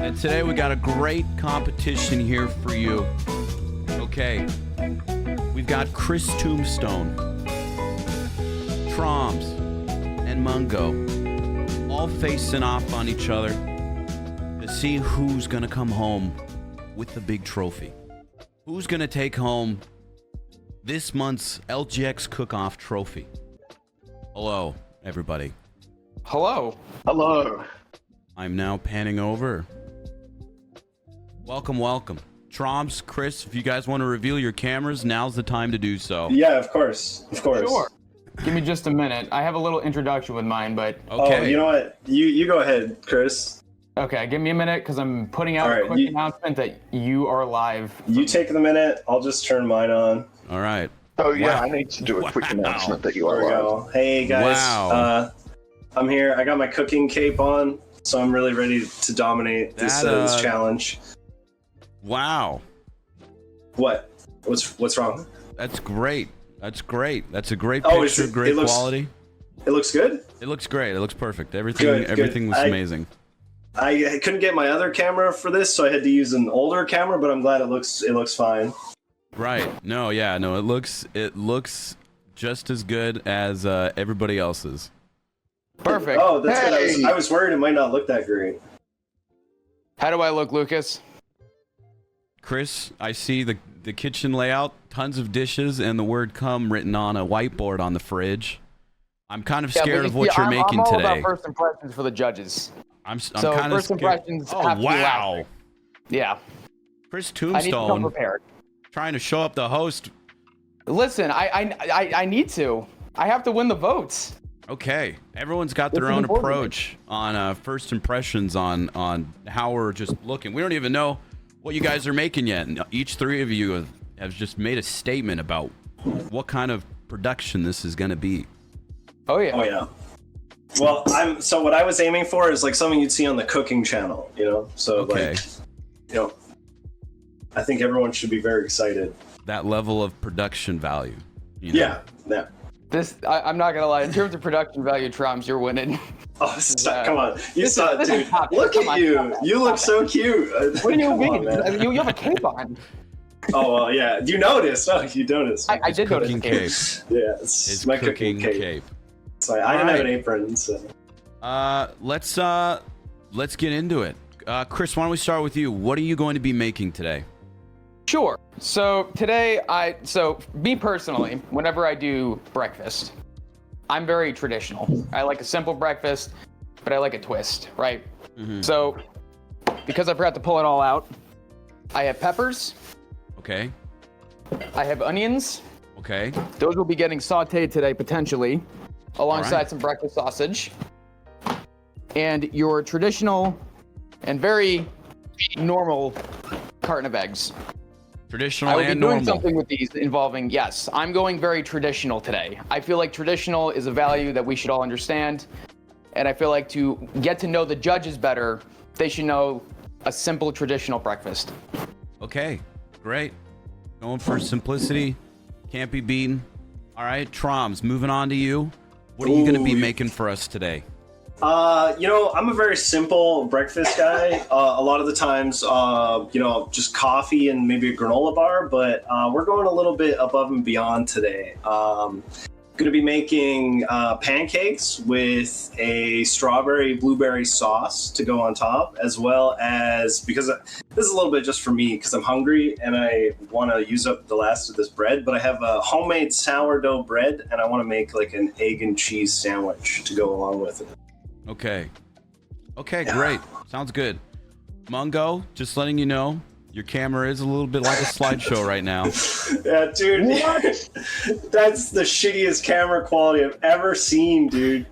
And today we got a great competition here for you. Okay, we've got ChrisTombstone, Traumz, and Mungo all facing off on each other to see who's gonna come home with the big trophy. Who's gonna take home this month's LGX Cook-Off trophy? Hello, everybody. Hello. Hello. I'm now panning over. Welcome, welcome. Traumz, Chris, if you guys want to reveal your cameras, now's the time to do so. Yeah, of course. Of course. Sure. Give me just a minute. I have a little introduction with mine, but... Okay. Oh, you know what? You go ahead, Chris. Okay, give me a minute, because I'm putting out a quick announcement that you are live. You take the minute. I'll just turn mine on. All right. Oh, yeah, Wow. I need to do a quick announcement that you There we are live. go. Hey, guys. Wow. I'm here. I got my cooking cape on, so I'm really ready to dominate this challenge. Wow. What? What's wrong? That's great. That's great. That's a great Oh, picture, great quality. It looks good? It looks great. It looks perfect. Everything Good. everything was amazing. I couldn't get my other camera for this, so I had to use an older camera, but I'm glad it looks fine. Right. No, yeah, no, it looks just as good as everybody else's. Perfect. Oh, that's Hey! good. I was worried it might not look that great. How do I look, Lucas? Chris, I see the kitchen layout, tons of dishes, and the word "come" written on a whiteboard on the fridge. I'm kind of scared of what you're making I'm all today. about first impressions for the judges. I'm So kind of first scared. impressions Oh, have to be wow. loud. Yeah. Chris I need to come Tombstone prepared. trying to show up the host. Listen, I need to. I have to win the votes. Okay, everyone's got their This is own important. approach on first impressions on how we're just looking. We don't even know what you guys are making yet. And each three of you have just made a statement about what kind of production this is going to be. Oh, yeah. Oh yeah. Well, so what I was aiming for is like something you'd see on the cooking channel, you know. So Okay. like, you know, I think everyone should be very excited. That level of production value. You know? Yeah. Yeah. I'm not going to lie. In terms of production value, Traumz, you're winning. Oh, stop, come on! You saw it, this is dude. top. Look Come at on, you! stop that, You look stop so cute. What do you Come on, mean? man. You have a cape on. Oh well, yeah. You noticed? Oh, you noticed. I did notice Cooking the cape. cape. Yeah, it's His my cooking cape. So I didn't have an Alright. apron. So. Let's get into it. Chris, why don't we start with you? What are you going to be making today? Sure. So today, me personally, whenever I do breakfast, I'm very traditional. I like a simple breakfast, but I like a twist, right? Mm-hmm. So because I forgot to pull it all out, I have peppers, Okay. I have onions. Okay. Those will be getting sauteed today, potentially, alongside Alright. some breakfast sausage. And your traditional and very normal carton of eggs. Traditional I will be and doing normal. something with these involving, yes, I'm going very traditional today. I feel like traditional is a value that we should all understand. And I feel like to get to know the judges better, they should know a simple traditional breakfast. Okay. Great. Going for simplicity. Can't be beaten. All right, Traumz, moving on to you. What are you going to be Ooh. making for us today? You know, I'm a very simple breakfast guy. A lot of the times, you know, just coffee and maybe a granola bar, but we're going a little bit above and beyond today. Going to be making pancakes with a strawberry blueberry sauce to go on top, as well as, because this is a little bit just for me because I'm hungry and I want to use up the last of this bread, but I have a homemade sourdough bread and I want to make like an egg and cheese sandwich to go along with it. Okay. Okay, great. Sounds good. Mungo, just letting you know, your camera is a little bit like a slideshow right now. Yeah, dude. That's the shittiest camera quality I've ever seen, dude.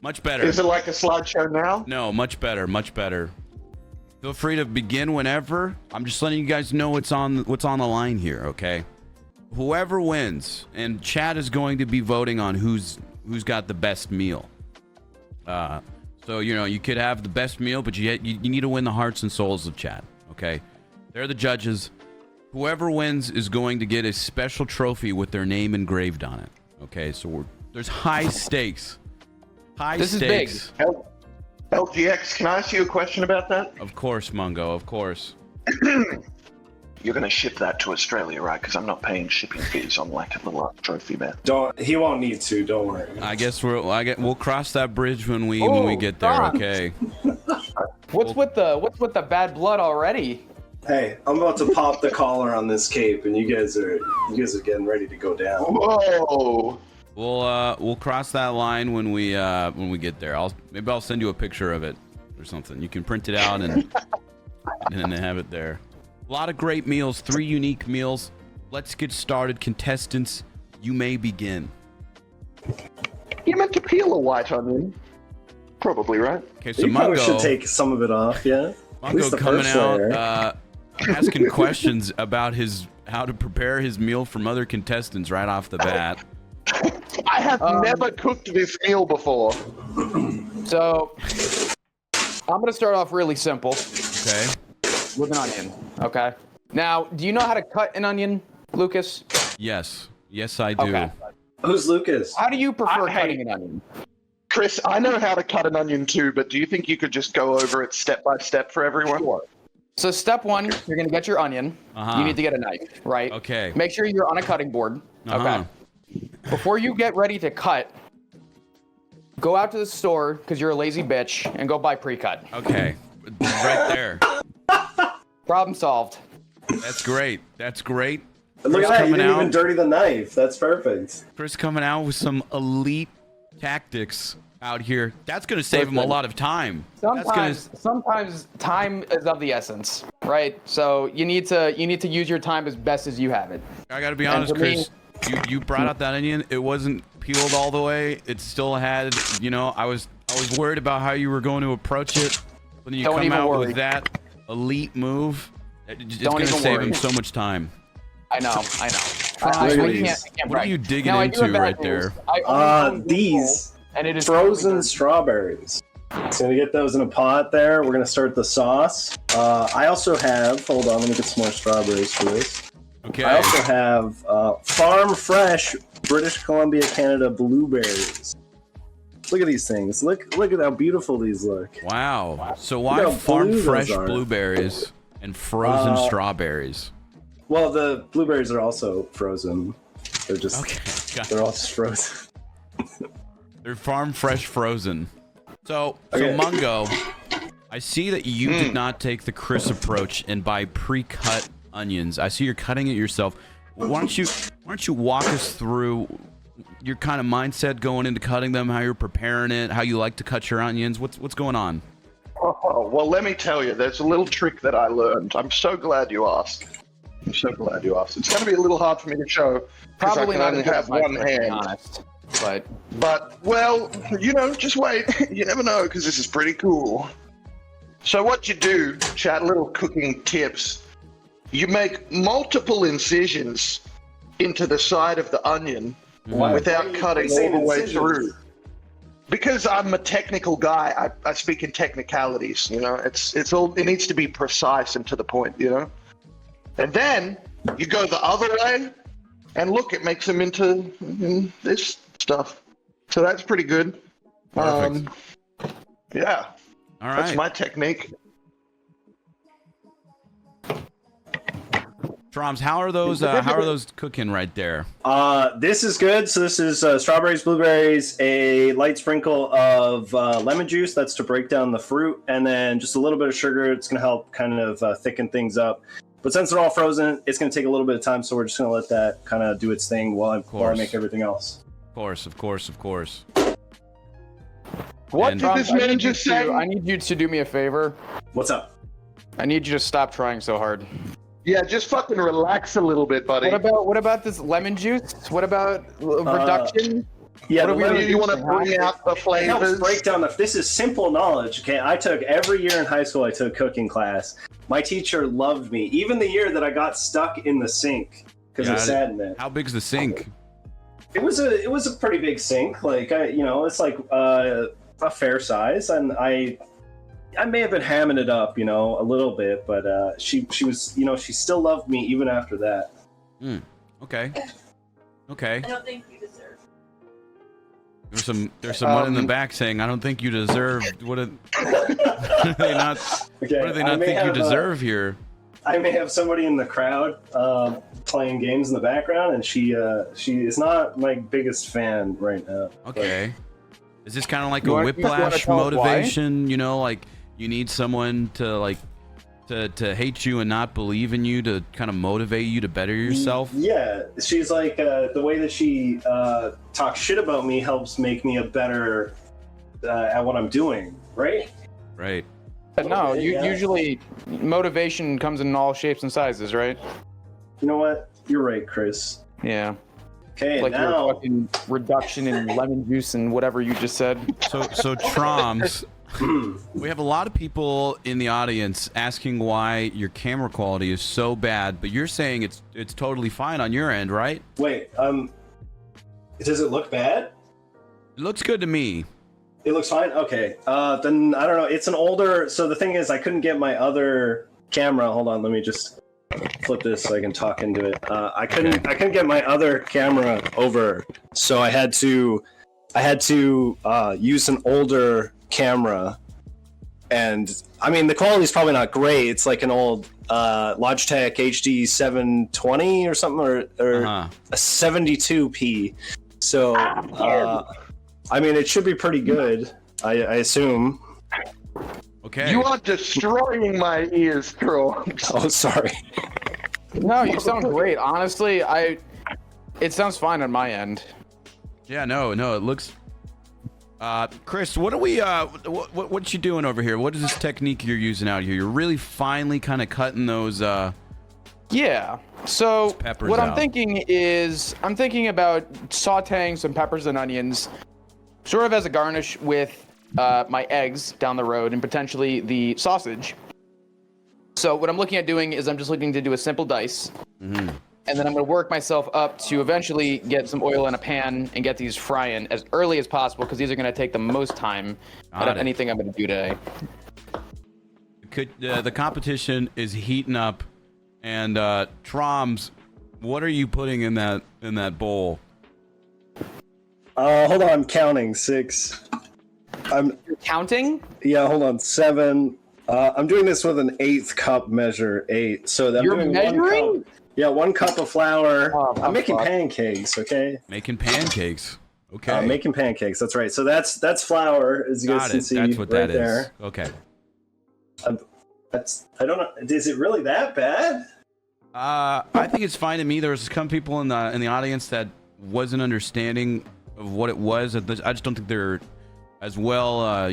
Much better. Is it like a slideshow now? No, much better, much better. Feel free to begin whenever. I'm just letting you guys know what's on the line here, okay? Whoever wins, and chat is going to be voting on who's got the best meal. So you know you could have the best meal, but you need to win the hearts and souls of chat, okay? They're the judges. Whoever wins is going to get a special trophy with their name engraved on it. Okay, so there's high stakes. High This is stakes. big. LGX, can I ask you a question about that? Of course, Mungo. Of course. You're going to ship that to Australia, right? Because I'm not paying shipping fees on like a little trophy man. He won't need to. Don't worry. I guess we'll cross that bridge when we get there. Traumz. Okay. What's with the bad blood already? Hey, I'm about to pop the collar on this cape, and you guys are getting ready to go down. Whoa! We'll cross that line when we get there. Maybe I'll send you a picture of it or something. You can print it out and have it there. A lot of great meals, 3 unique meals. Let's get started. Contestants, you may begin. You meant to peel a white onion. Probably, right? Okay, so You probably Mungo, should take some of it off, yeah? At least Mungo the coming first out, layer. asking questions about how to prepare his meal from other contestants right off the bat. I have never cooked this meal before. So I'm gonna start off really simple Okay. with an onion. Okay. Now, do you know how to cut an onion, Lucas? Yes, I do. Okay. Who's Lucas? How do you prefer Hey. cutting an onion? Chris, I know how to cut an onion too, but do you think you could just go over it step by step for everyone? Sure. So step 1, you're gonna get your onion. Uh-huh. You need to get a knife, right? Okay. Make sure you're on a cutting board. Uh-huh. Okay. Before you get ready to cut, go out to the store because you're a lazy bitch and go buy pre-cut. Okay. Right there. Problem solved. That's great. That's great. Look Chris at that, you coming didn't out. even dirty the knife. That's perfect. Chris coming out with some elite tactics out here. That's going to save him a lot of time. Sometimes time is of the essence, right? So you need to use your time as best as you have it. I got to be And honest, for me- Chris. You brought out that onion. It wasn't peeled all the way. It still had, I was worried about how you were going to approach it. When you Don't come even out worry. with that elite move, it's Don't going to even save worry. him so much time. I know. Look I at can't these. brag. What are you digging Now, I do have into bad right news. there? I only own one These bowl, and it is frozen totally strawberries. So gonna get those in a pot there. We're gonna start the sauce. I also have, hold on, let me get some more strawberries for this. Okay. I also have farm fresh British Columbia, Canada blueberries. Look at these things. Look at how beautiful these look. Wow. So Look why how farm blue those fresh are. blueberries and frozen strawberries? Well, the blueberries are also frozen. They're just Okay. they're all just frozen. They're farm fresh frozen. So Okay. Mungo, I see that you did not take the Chris approach and buy pre-cut onions. I see you're cutting it yourself. Why don't you walk us through your kind of mindset going into cutting them, how you're preparing it, how you like to cut your onions? What's going on? Oh, well, let me tell you, there's a little trick that I learned. I'm so glad you asked. It's going to be a little hard for me to show because I probably can not only as good have as my one friend, to be hand. honest. But But, well, just wait. You never know, because this is pretty cool. So what you do, chat, little cooking tips. You make multiple incisions into the side of the onion without cutting all the way through. Because I'm a technical guy, I speak in technicalities, It's all, it needs to be precise and to the point, And then you go the other way, and look, it makes them into this stuff. So that's pretty good. Perfect. Yeah, All right. that's my technique. Traumz, how are those cooking right there? This is good. So this is strawberries, blueberries, a light sprinkle of lemon juice. That's to break down the fruit, and then just a little bit of sugar. It's going to help kind of thicken things up. But since they're all frozen, it's going to take a little bit of time. So we're just going to let that kind of do its thing while I make everything else. Of course. What And- did this man just say? I need you to do me a favor. What's up? I need you to stop trying so hard. Yeah, just fucking relax a little bit, buddy. What about this lemon juice? What about reduction? Yeah, What the are we lemon- doing? You want to bring out the It helps flavors? break down this is simple knowledge. Okay, I took every year in high school. I took cooking class. My teacher loved me, even the year that I got stuck in the sink because it sat in there. How big's the sink? It was a pretty big sink. Like it's like a fair size, and I may have been hamming it up, a little bit, but she was, she still loved me even after that. Okay. I don't think you deserve. There's someone in the back saying, "I don't think you deserve what do they not? Okay, What do they not think you deserve here?" I may have somebody in the crowd playing games in the background, and she is not my biggest fan right now. Okay. Is this kind of like a wanna whiplash tell us why? motivation? You know, like you need someone to to hate you and not believe in you to kind of motivate you to better yourself? Yeah, she's like the way that she talks shit about me helps make me a better at what I'm doing, right? Right. But no, Yeah. usually motivation comes in all shapes and sizes, right? You know what? You're right, Chris. Yeah. Okay, Like your now fucking reduction in lemon juice and whatever you just said. So Traumz, we have a lot of people in the audience asking why your camera quality is so bad, but you're saying it's totally fine on your end, right? wait, does it look bad? It looks good to me. It looks fine. Okay, then I don't know. It's an older. So the thing is, I couldn't get my other camera. Hold on, let me just flip this so I can talk into it. I couldn't get my other camera over, so I had to use an older camera, and I mean the quality is probably not great. It's like an old Logitech HD 720 or something, or a 72p. So I mean it should be pretty good. I assume. Okay. You are destroying my ears, Traumz. Oh, sorry. No, you sound great. Honestly, it sounds fine on my end. Yeah, no, it looks. Chris, what are we? What you doing over here? What is this technique you're using out here? You're really finely kind of cutting those. Yeah. So peppers what out. I'm thinking is I'm thinking about sautéing some peppers and onions, sort of as a garnish with my eggs down the road and potentially the sausage. So what I'm looking at doing is I'm just looking to do a simple dice. Mm-hmm. And then I'm going to work myself up to eventually get some oil in a pan and get these frying as early as possible because these are going to take the most time out of anything I'm going to do today. The competition is heating up, and Traumz, what are you putting in that bowl? Hold on, I'm counting. 6. You're counting? Yeah, hold on. 7. I'm doing this with an 1/8 cup measure. 8. So I'm You're doing measuring? 1 cup. Yeah, 1 cup of flour. Oh, I'm making fuck. pancakes. Okay. Making pancakes. Okay. Making pancakes. That's right. So that's flour, as you guys Got can it. see. That's what right that is. there. Okay. I don't know. Is it really that bad? I think it's fine to me. There was some people in the audience that wasn't understanding of what it was. I just don't think they're as well,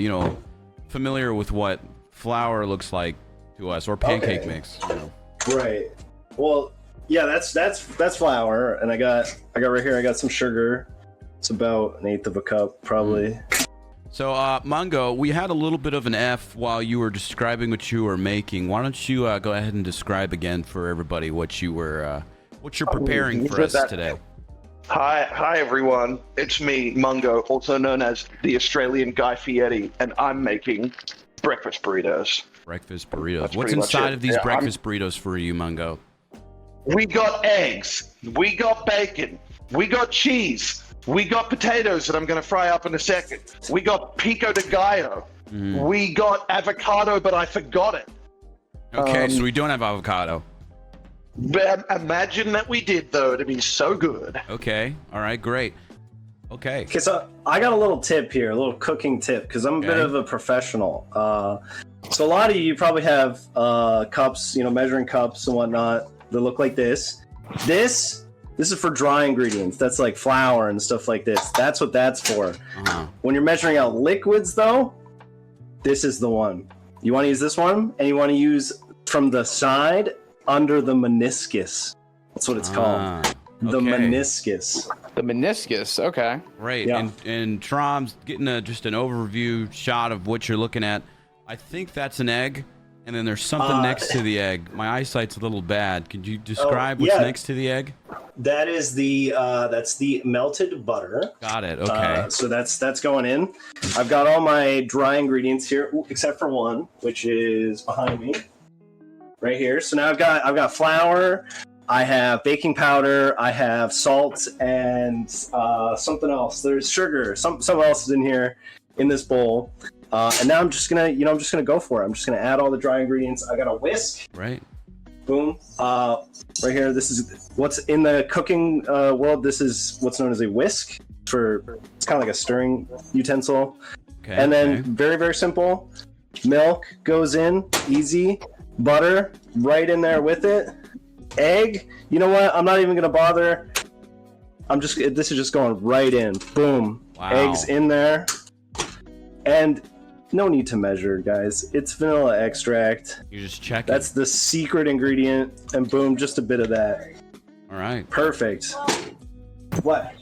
familiar with what flour looks like to us, or pancake mix. You know. Right. Well, yeah, that's flour, and I got right here. I got some sugar. It's about 1/8 of a cup, probably. So, Mungo, we had a little bit of an F while you were describing what you were making. Why don't you go ahead and describe again for everybody what you're preparing for us today? Hi everyone. It's me, Mungo, also known as the Australian Guy Fieri, and I'm making breakfast burritos. Breakfast burritos. That's What's pretty much inside it. of these Yeah, breakfast burritos for you, Mungo? We got eggs. We got bacon. We got cheese. We got potatoes that I'm going to fry up in a second. We got pico de gallo. We got avocado, but I forgot it. Okay, so we don't have avocado. But imagine that we did, though. It'd be so good. Okay, all right, great. Okay. Okay, so I got a little tip here, a little cooking tip, because I'm a bit of a professional. So a lot of you probably have cups, measuring cups and whatnot that look like this. This is for dry ingredients. That's like flour and stuff like this. That's what that's for. When you're measuring out liquids, though, this is the one. You want to use this one, and you want to use from the side under the meniscus. That's what it's called. The meniscus. The meniscus. Okay. Right. Yeah. And Traumz, getting just an overview shot of what you're looking at. I think that's an egg, and then there's something next to the egg. My eyesight's a little bad. Could you describe what's next to the egg? That is that's the melted butter. Got it. Okay. So that's going in. I've got all my dry ingredients here, except for one, which is behind me, right here. So now I've got flour, I have baking powder, I have salt, and something else. There's sugar. Something else is in here in this bowl. And now I'm just gonna, go for it. I'm just gonna add all the dry ingredients. I got a whisk. Right. Boom. Right here. This is what's in the cooking world. This is what's known as a whisk. It's kind of like a stirring utensil. Okay. And then very, very simple. Milk goes in, easy. Butter right in there with it. Egg. You know what? I'm not even gonna bother. This is just going right in. Boom. Wow. Eggs in there. And no need to measure, guys. It's vanilla extract. You just check That's the secret ingredient. And boom, just a bit of that. All right. Perfect. What?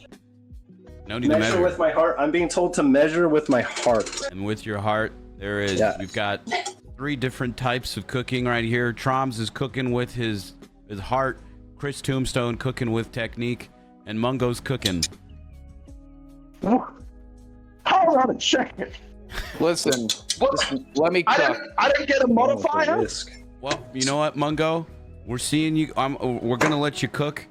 No need to Measure measure. with my heart. I'm being told to measure with my heart. And with your heart, there is. Yeah. We've got 3 different types of cooking right here. Traumz is cooking with his heart. ChrisTombstone cooking with technique, and Mungo's cooking. Hold on a second. Listen, What? let me cook. I didn't get a modifier. Whisk. Well, you know what, Mungo? We're seeing you. We're gonna let you cook.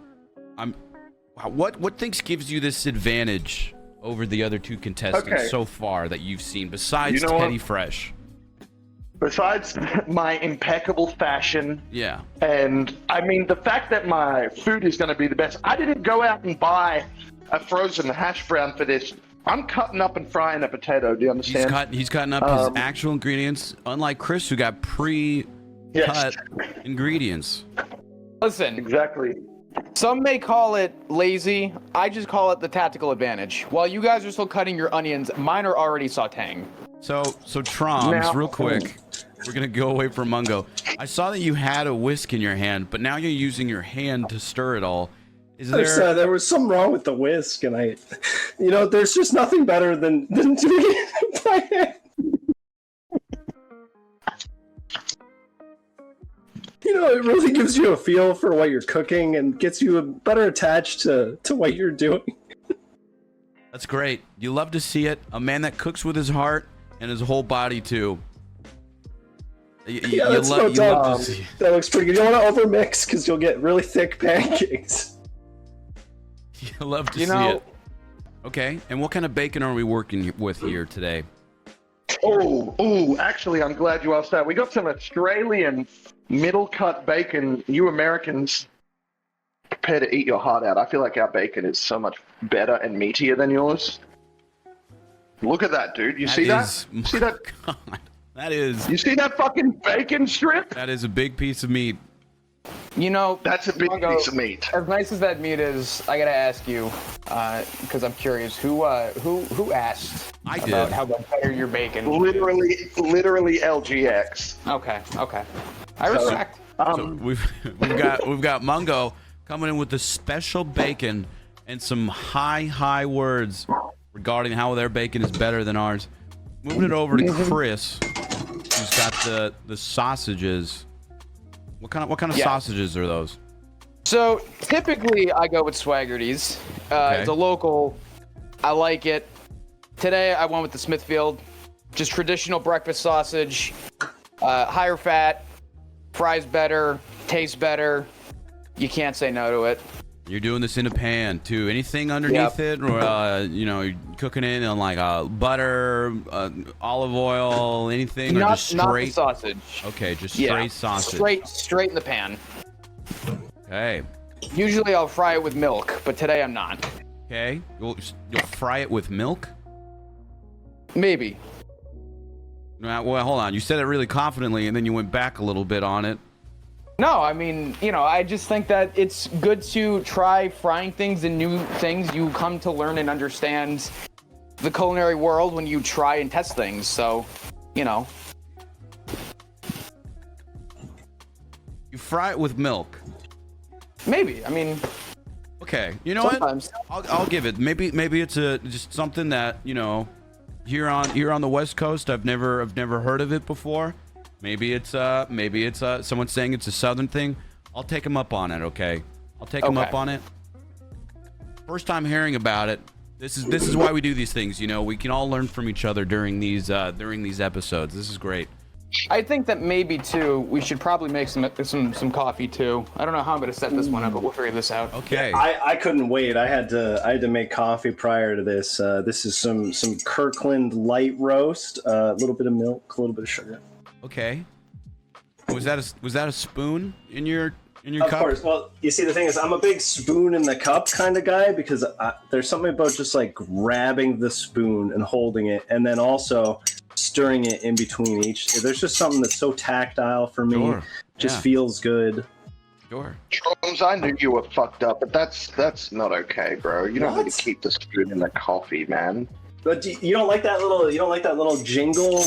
What things gives you this advantage over the other 2 contestants Okay. so far that you've seen, besides You know Teddy what? Fresh? Besides my impeccable fashion, Yeah. and I mean the fact that my food is going to be the best. I didn't go out and buy a frozen hash brown for this. I'm cutting up and frying a potato. Do you understand? He's cutting up his actual ingredients, unlike Chris, who got pre-cut Yes. ingredients. Listen, Exactly. some may call it lazy. I just call it the tactical advantage. While you guys are still cutting your onions, mine are already sautéing. So Traumz, Now- real quick, we're gonna go away from Mungo. I saw that you had a whisk in your hand, but now you're using your hand to stir it all. Is There was something wrong with the whisk, and there's just nothing better than doing it by hand. It really gives you a feel for what you're cooking and gets you better attached to what you're doing. That's great. You love to see it. A man that cooks with his heart and his whole body too. Yeah, that's no doubt. That looks pretty good. You don't want to overmix because you'll get really thick pancakes. You love to see it. Okay, and what kind of bacon are we working with here today? Actually, I'm glad you asked that. We got some Australian middle cut bacon. You Americans prepare to eat your heart out. I feel like our bacon is so much better and meatier than yours. Look at that, dude. You see that? See that? God, that is. You see that fucking bacon strip? That is a big piece of meat. That's a big Mungo, piece of meat. As nice as that meat is, I gotta ask you, because I'm curious, who asked I about did. how better your bacon? Literally LGX. Okay. I respect. So we've got Mungo coming in with the special bacon and some high words regarding how their bacon is better than ours. Moving it over to Chris, who's got the sausages. What kind of sausages are those? So typically I go with Swaggerty's. Okay. It's a local. I like it. Today I went with the Smithfield. Just traditional breakfast sausage. Higher fat. Fries better. Tastes better. You can't say no to it. You're doing this in a pan too. Anything underneath it, or you're cooking it in like butter, olive oil, anything, or just straight? Not the sausage. Okay, just straight sausage. Straight in the pan. Okay. Usually I'll fry it with milk, but today I'm not. Okay. You'll fry it with milk? Maybe. Well, hold on. You said it really confidently, and then you went back a little bit on it. No, I mean, I just think that it's good to try frying things and new things. You come to learn and understand the culinary world when you try and test things. So, You fry it with milk. maybe. I mean, Okay. You know sometimes. what? I'll give it. Maybe it's just something that here on the West Coast I've never heard of it before. Maybe it's someone saying it's a Southern thing. I'll take them up on it. Okay. I'll take them up on it. First time hearing about it. This is why we do these things. We can all learn from each other during these episodes. This is great. I think that maybe too, we should probably make some coffee too. I don't know how I'm gonna set this one up, but we'll figure this out. Okay. I couldn't wait. I had to make coffee prior to this. This is some Kirkland light roast, a little bit of milk, a little bit of sugar. Okay. Was that a spoon in your Of cup? course. Well, you see, the thing is, I'm a big spoon in the cup kind of guy because there's something about just like grabbing the spoon and holding it, and then also stirring it in between each. There's just something that's so tactile for me. Sure. Just Yeah. feels good. Sure. Traumz, I knew you were fucked up, but that's not okay, bro. You don't need to keep the spoon in the coffee, man. But you don't like that little jingle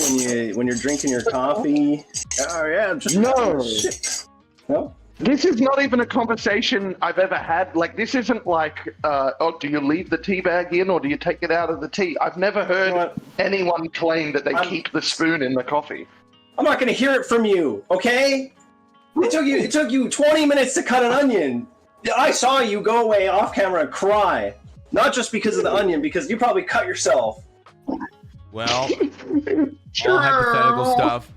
when you're drinking your coffee? Oh yeah, just No. Shit. No. This is not even a conversation I've ever had. Like, this isn't like, oh, do you leave the tea bag in or do you take it out of the tea? I've never heard what? anyone claim that they keep the spoon in the coffee. I'm not gonna hear it from you, okay? It took you 20 minutes to cut an onion. I saw you go away off camera and cry. Not just because of the onion, because you probably cut yourself. Well, all hypothetical stuff.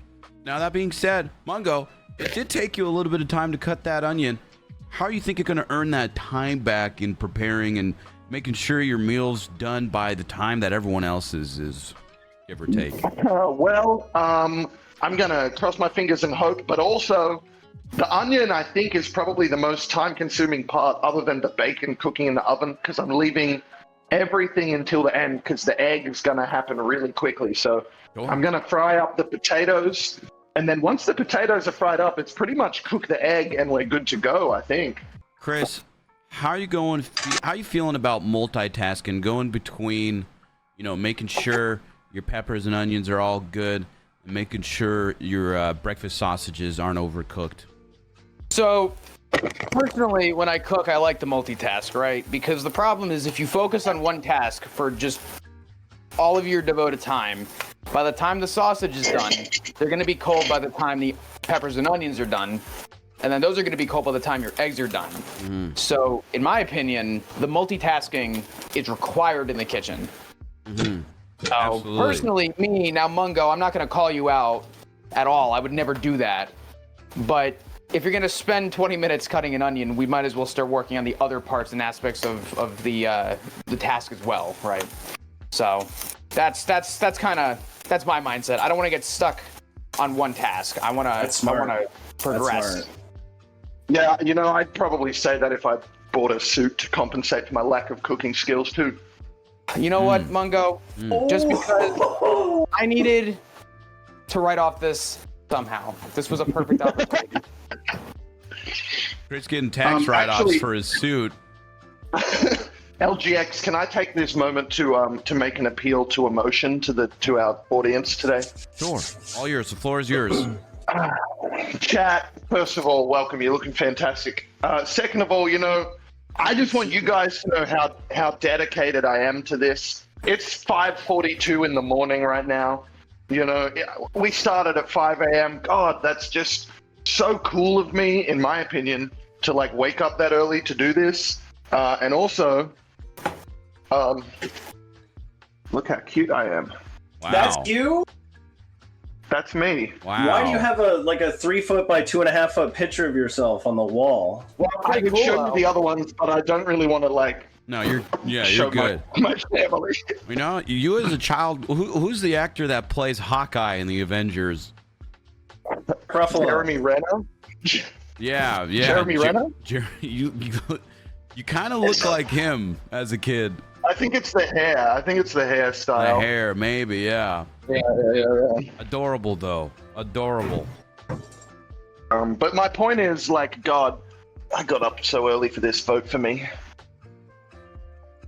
Now that being said, Mungo, it did take you a little bit of time to cut that onion. How are you think you're going to earn that time back in preparing and making sure your meal's done by the time that everyone else is give or take? I'm going to cross my fingers and hope, but also the onion, I think, is probably the most time-consuming part other than the bacon cooking in the oven, because I'm leaving everything until the end because the egg is going to happen really quickly. So Sure. I'm going to fry up the potatoes, and then once the potatoes are fried up, it's pretty much cook the egg and we're good to go, I think. Chris, how are you going? How are you feeling about multitasking, going between, making sure your peppers and onions are all good, and making sure your breakfast sausages aren't overcooked? So, personally, when I cook, I like to multitask, right? Because the problem is if you focus on one task for just all of your devoted time, by the time the sausage is done, they're going to be cold by the time the peppers and onions are done. And then those are going to be cold by the time your eggs are done. Mm-hmm. So, in my opinion, the multitasking is required in the kitchen. Mm-hmm. So, Absolutely. personally, me, now Mungo, I'm not going to call you out at all. I would never do that. But if you're going to spend 20 minutes cutting an onion, we might as well start working on the other parts and aspects of the task as well, right? So that's my mindset. I don't want to get stuck on one task. I want to progress. Yeah, I'd probably say that if I bought a suit to compensate for my lack of cooking skills too. You know what, Mungo? Just because I needed to write off this somehow. This was a perfect opportunity. Chris getting tax write-offs actually- for his suit. LGX, can I take this moment to make an appeal to emotion to our audience today? Sure. All yours. The floor is yours. Chat, first of all, welcome. You're looking fantastic. Second of all, I just want you guys to know how dedicated I am to this. It's 5:42 in the morning right now. We started at 5 a.m. God, that's just so cool of me, in my opinion, to wake up that early to do this. And also, look how cute I am. Wow. That's you? That's me. Wow. Why do you have a 3 foot by 2.5 foot picture of yourself on the wall? Well, I could cool, show you though. the other ones, but I don't really want to No, you're show good. my family. You as a child, who's the actor that plays Hawkeye in the Avengers? Ruffalo. Jeremy Renner. Yeah. Jeremy Renner? You kind of look like him as a kid. I think it's the hair. I think it's the hairstyle. The hair, maybe, yeah. Yeah. Adorable, though. Adorable. But my point is, God, I got up so early for this. Vote for me.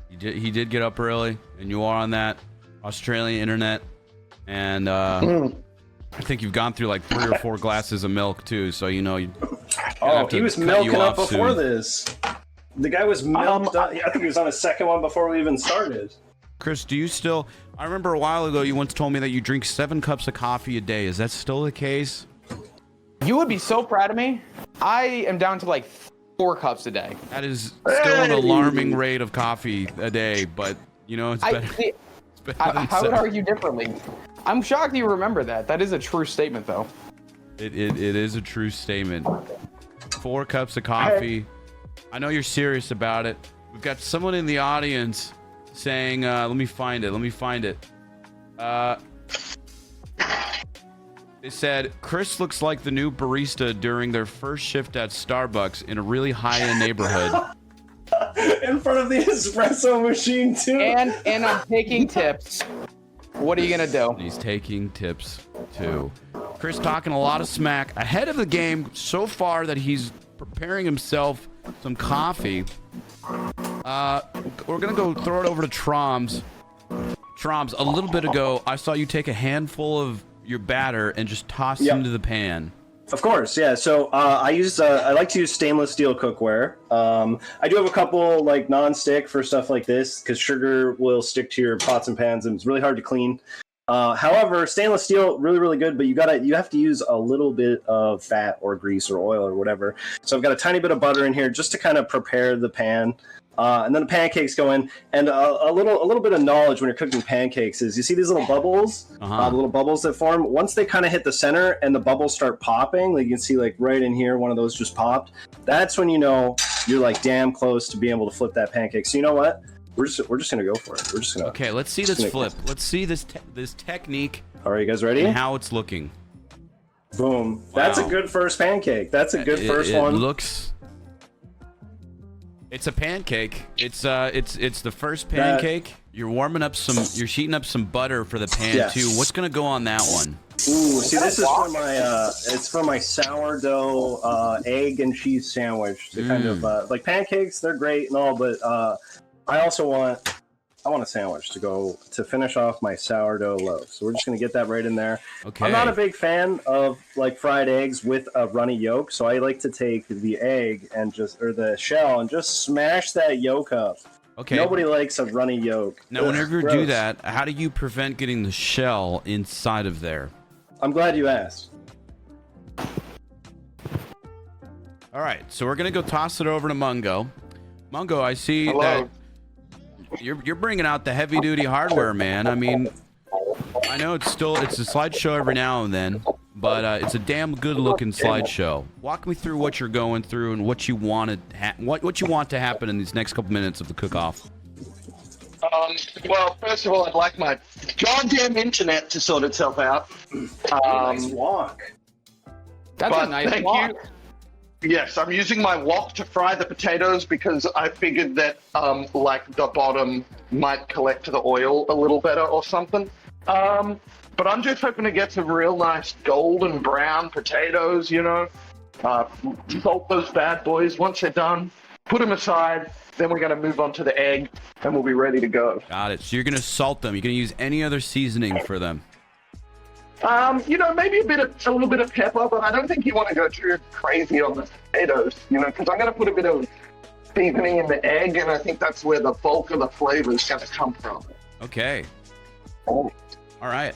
He did get up early, and you are on that Australian internet. And I think you've gone through 3 or 4 glasses of milk, too, so He was milking up before this. The guy was milked up. I think he was on his second one before we even started. Chris, do you still... I remember a while ago you once told me that you drink 7 cups of coffee a day. Is that still the case? You would be so proud of me. I am down to 4 cups a day. That is still an alarming rate of coffee a day, but it's I would argue differently. I'm shocked you remember that. That is a true statement, though. It is a true statement. 4 cups of coffee. I know you're serious about it. We've got someone in the audience saying, let me find it. They said, Chris looks like the new barista during their first shift at Starbucks in a really high-end neighborhood. In front of the espresso machine, too. And I'm taking tips. What are you going to do? He's taking tips, too. Chris talking a lot of smack ahead of the game so far that he's preparing himself some coffee. We're going to go throw it over to Traumz. Traumz, a little bit ago, I saw you take a handful of your batter and just toss it into the pan. Of course, yeah. So I like to use stainless steel cookware. I do have a couple like non-stick for stuff like this because sugar will stick to your pots and pans and it's really hard to clean. However, stainless steel really, really good, but you have to use a little bit of fat or grease or oil or whatever. So I've got a tiny bit of butter in here just to kind of prepare the pan. And then the pancakes go in, and a little bit of knowledge when you're cooking pancakes is you see these little bubbles, the little bubbles that form. Once they kind of hit the center and the bubbles start popping, like you can see like right in here, one of those just popped. That's when you know you're like damn close to being able to flip that pancake. So you know what? We're just gonna go for it. We're just gonna. Okay, let's see this flip. Let's see this technique. All right, you guys ready? And how it's looking. Boom. Wow. That's a good first pancake. That's a good first one. It looks. It's a pancake. It's the first pancake. You're warming up some. You're heating up some butter for the pan too. What's gonna go on that one? Ooh, see, this is for my. It's for my sourdough egg and cheese sandwich. To kind of like pancakes, they're great and all, but I also want a sandwich to finish off my sourdough loaf. So we're just gonna get that right in there. Okay. I'm not a big fan of like fried eggs with a runny yolk, so I like to take the egg and the shell and just smash that yolk up. Okay. Nobody likes a runny yolk. Now, whenever you do that, how do you prevent getting the shell inside of there? I'm glad you asked. All right, so we're gonna go toss it over to Mungo. Mungo, I see that you're bringing out the heavy duty hardware, man. I mean, I know it's a slideshow every now and then, but it's a damn good looking slideshow. Walk me through what you're going through and what you want to happen in these next couple minutes of the cook-off. Well, first of all, I'd like my goddamn internet to sort itself out. Nice walk. That's a nice walk. Yes, I'm using my wok to fry the potatoes because I figured that like the bottom might collect the oil a little better or something. But I'm just hoping to get some real nice golden brown potatoes, you know. Salt those bad boys. Once they're done, put them aside. Then we're going to move on to the egg and we'll be ready to go. Got it. So you're going to salt them. You're going to use any other seasoning for them? You know, maybe a little bit of pepper, but I don't think you want to go too crazy on the potatoes, you know, because I'm going to put a bit of seasoning in the egg, and I think that's where the bulk of the flavor is going to come from. Okay. All right.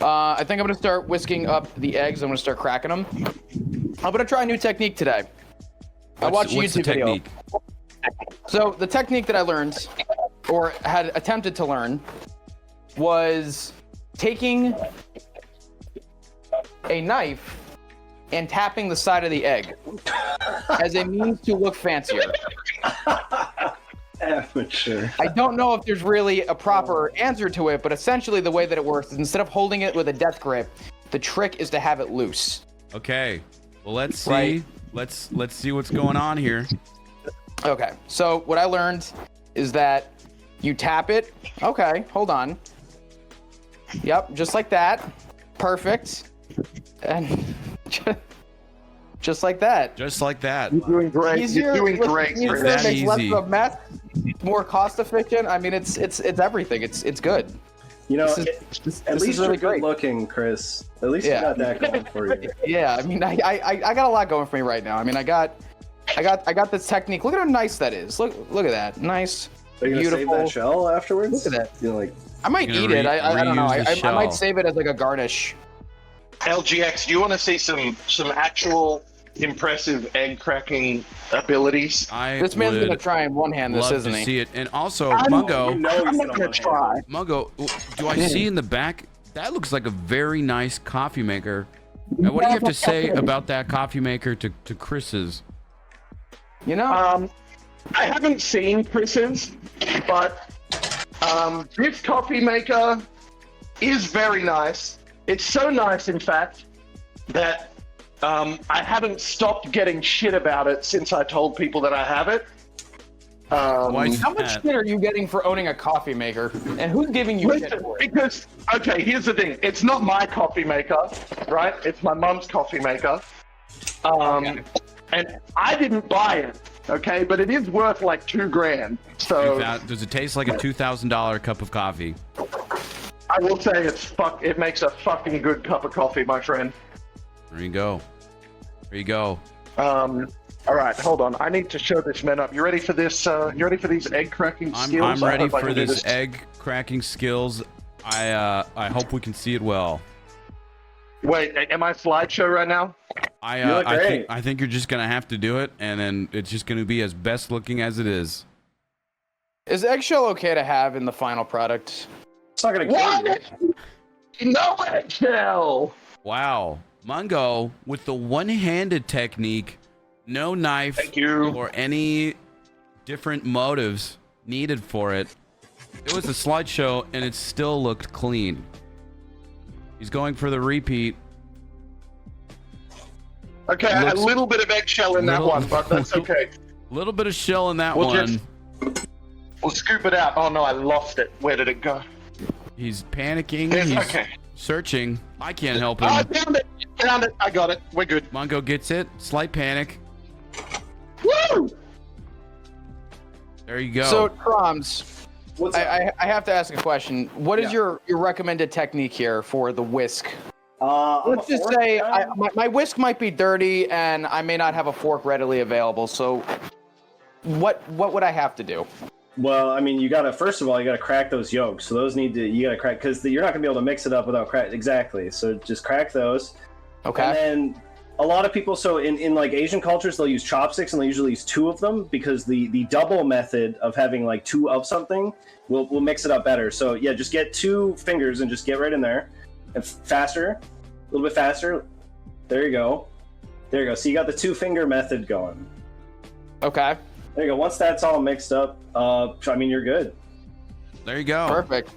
I think I'm going to start whisking up the eggs. I'm going to start cracking them. I'm going to try a new technique today. I watched a YouTube video. So the technique that I learned, or had attempted to learn, was taking a knife and tapping the side of the egg as a means to look fancier. Amateur. I don't know if there's really a proper answer to it, but essentially the way that it works is instead of holding it with a death grip, the trick is to have it loose. Okay. Well, let's see. Right. Let's see what's going on here. Okay. So what I learned is that you tap it. Okay, hold on. Yep, just like that. Perfect. And just like that. Just like that. You're doing great. Easier, You're doing great. Easier, That makes less easy. of a mess, more cost efficient. I mean, it's everything. It's good. You know, This at is least really you're great. good looking, Chris. At least you got that going for you. Yeah, I mean, I got a lot going for me right now. I mean, I got this technique. Look at how nice that is. Look at that. Nice. Are you gonna Beautiful. save that shell afterwards? Look at that. You're like, I might You're eat gonna it. I don't know. reuse the I shell. might save it as like a garnish. LGX, do you want to see some actual impressive egg cracking abilities. This man's gonna try and one hand this, love isn't to he? see it. And also, Mungo, No, I'm he's not gonna one-handed. try. Mungo, do I see in the back? That looks like a very nice coffee maker. And what do you have to say about that coffee maker to Chris's? You know, I haven't seen Chris's, but this coffee maker is very nice. It's so nice, in fact, that I haven't stopped getting shit about it since I told people that I have it. Why is how much that? shit are you getting for owning a coffee maker? And who's giving you shit Listen, for it? because, okay, here's the thing. It's not my coffee maker, right? It's my mum's coffee maker. And I didn't buy it, okay? But it is worth like $2,000. So Does it taste like a $2,000 cup of coffee? I will say it makes a fucking good cup of coffee, my friend. There you go. There you go. All right, hold on. I need to show this man up. You ready for this? You ready for these egg cracking skills? I'm I ready hope I for can do this egg cracking skills. I hope we can see it well. Wait, am I slideshow right now? You look great. I think you're just gonna have to do it, and then it's just gonna be as best looking as it is. Is eggshell okay to have in the final product? It's not gonna kill you. What? No eggshell. Wow, Mungo with the one-handed technique, no knife Thank you. or any different motives needed for it. It was a slideshow, and it still looked clean. He's going for the repeat. Okay, a little bit of eggshell in that one, but that's okay. A little bit of shell in that We'll one. We'll scoop it out. Oh no, I lost it. Where did it go? He's panicking. It's He's okay. searching. I can't help Oh, I him. found it. Found it. I got it. We're good. Mungo gets it. Slight panic. Woo! There you go. So, Traumz, What's up? I have to ask a question. What is Yeah. your recommended technique here for the whisk? I'm Let's a just fork say guy. my whisk might be dirty and I may not have a fork readily available. So, what would I have to do? Well, I mean, first of all, you gotta crack those yolks. So those you gotta crack, because you're not gonna be able to mix it up without crack. Exactly. So just crack those. Okay. And then a lot of people, so in like Asian cultures, they'll use chopsticks and they usually use two of them, because the double method of having like two of something will mix it up better. So yeah, just get 2 fingers and just get right in there. And faster, a little bit faster. There you go. There you go. So you got the 2-finger method going. Okay. There you go. Once that's all mixed up, I mean, you're good. there you go. Perfect.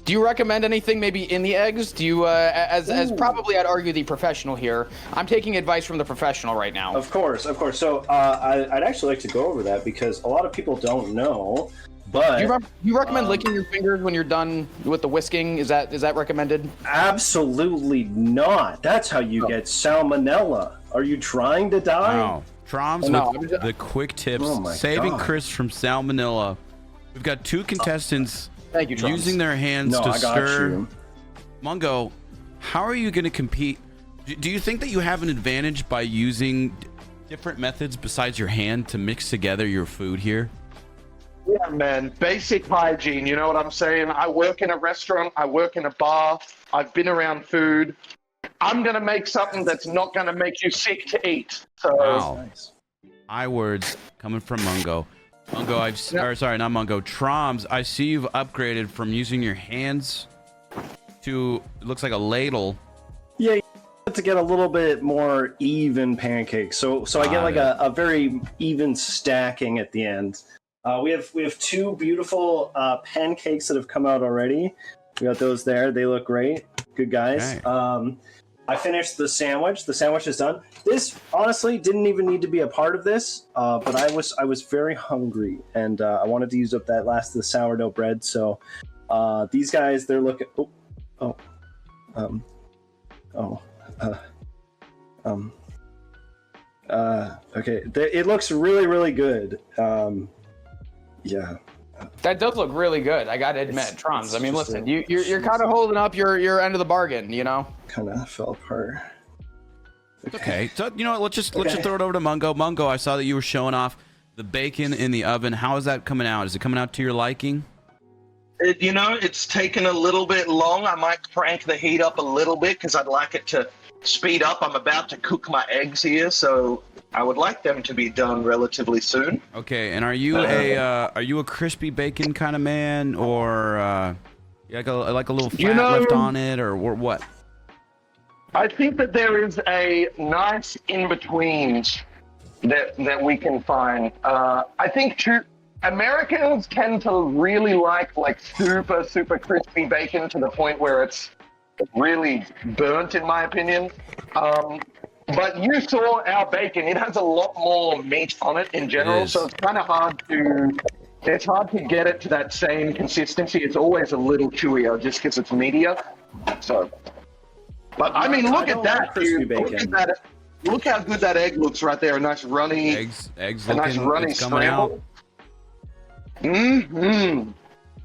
Do you recommend anything maybe in the eggs? Do you, as probably I'd argue the professional here, I'm taking advice from the professional right now. Of course, of course. So I'd actually like to go over that, because a lot of people don't know. But Do you recommend licking your fingers when you're done with the whisking? Is that recommended? absolutely not. That's how you get salmonella. Are you trying to die? Wow. Traumz No, with I'm just- the quick tips, Oh my saving God. Chris from salmonella. We've got 2 contestants Thank you, Traumz. using their hands No, to I got stir. you. Mungo, how are you going to compete? Do you think that you have an advantage by using different methods besides your hand to mix together your food here? Yeah, man. Basic hygiene. You know what I'm saying? I work in a restaurant. I work in a bar. I've been around food. I'm gonna make something that's not gonna make you sick to eat. So Wow. Nice. I words coming from Mungo. Mungo, or sorry, not Mungo. Traumz, I see you've upgraded from using your hands to, it looks like a ladle. Yeah, you have to get a little bit more even pancakes. So I get like a very even stacking at the end. We have 2 beautiful pancakes that have come out already. We got those there. They look great. Good guys. Okay. I finished the sandwich. The sandwich is done. This honestly didn't even need to be a part of this, but I was very hungry and I wanted to use up that last of the sourdough bread. So these guys, they're looking. Okay. It looks really, really good. Yeah. That does look really good. I gotta admit, It's Traumz. I mean, just listen, a- you're kind of holding up your end of the bargain, you know. Kind of fell apart. Okay, so you know what? Let's just Okay. throw it over to Mungo. Mungo, I saw that you were showing off the bacon in the oven. How is that coming out? Is it coming out to your liking? it's taken a little bit long. I might crank the heat up a little bit because I'd like it to speed up. I'm about to cook my eggs here, so I would like them to be done relatively soon. Okay, and are you a crispy bacon kind of man, or like a little fat left on it, or what? I think that there is a nice in-between that we can find. I think Americans tend to really like super crispy bacon to the point where it's really burnt, in my opinion. But you saw our bacon; it has a lot more meat on it in general, so it's kind of hard to get it to that same consistency. It's always a little chewier just because it's meatier. So. But I mean, look at that, dude. Look at that. Look how good that egg looks right there. A nice runny eggs a nice runny it's coming out. Mm-hmm.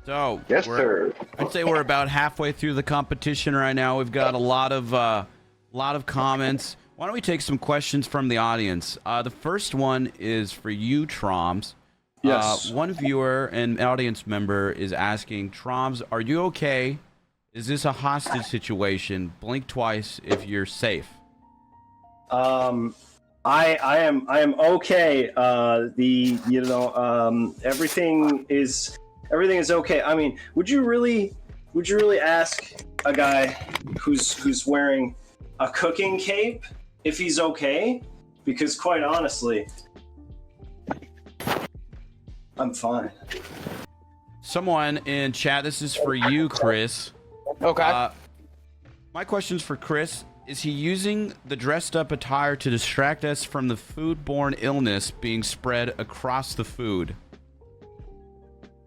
So yes, sir. I'd say we're about halfway through the competition right now. We've got a lot of comments. Why don't we take some questions from the audience? The first one is for you, Traumz. Yes. One viewer and audience member is asking, Traumz, are you okay? Is this a hostage situation? Blink twice if you're safe. I am okay. Everything is okay. I mean, would you really ask a guy who's wearing a cooking cape if he's okay? Because quite honestly, I'm fine. Someone in chat, this is for you, Chris. Okay. My question's for Chris. Is he using the dressed up attire to distract us from the foodborne illness being spread across the food?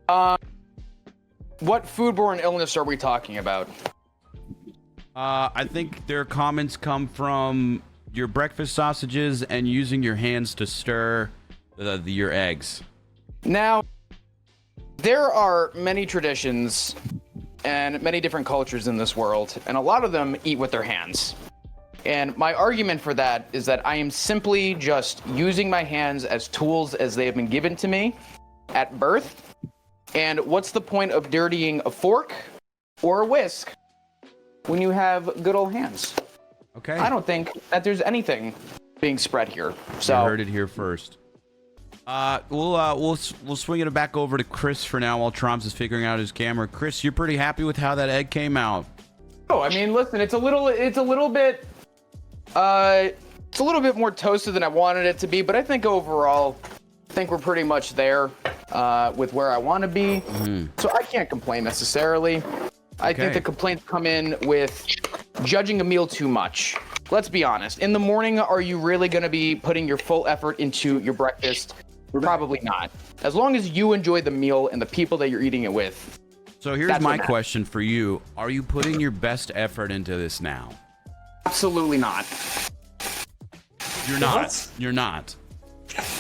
What foodborne illness are we talking about? I think their comments come from your breakfast sausages and using your hands to stir your eggs. Now, there are many traditions and many different cultures in this world, and a lot of them eat with their hands. And my argument for that is that I am simply just using my hands as tools as they have been given to me at birth. And what's the point of dirtying a fork or a whisk when you have good old hands? Okay. I don't think that there's anything being spread here. So you heard it here first. We'll swing it back over to Chris for now while Traumz is figuring out his camera. Chris, you're pretty happy with how that egg came out. Oh, I mean, listen, it's a little bit more toasted than I wanted it to be, but I think overall, we're pretty much there with where I want to be. Mm-hmm. So I can't complain necessarily. I think the complaints come in with judging a meal too much. Let's be honest. In the morning, are you really going to be putting your full effort into your breakfast? Probably not. As long as you enjoy the meal and the people that you're eating it with. So here's my question for you. Are you putting your best effort into this now? Absolutely not. You're not. You're not.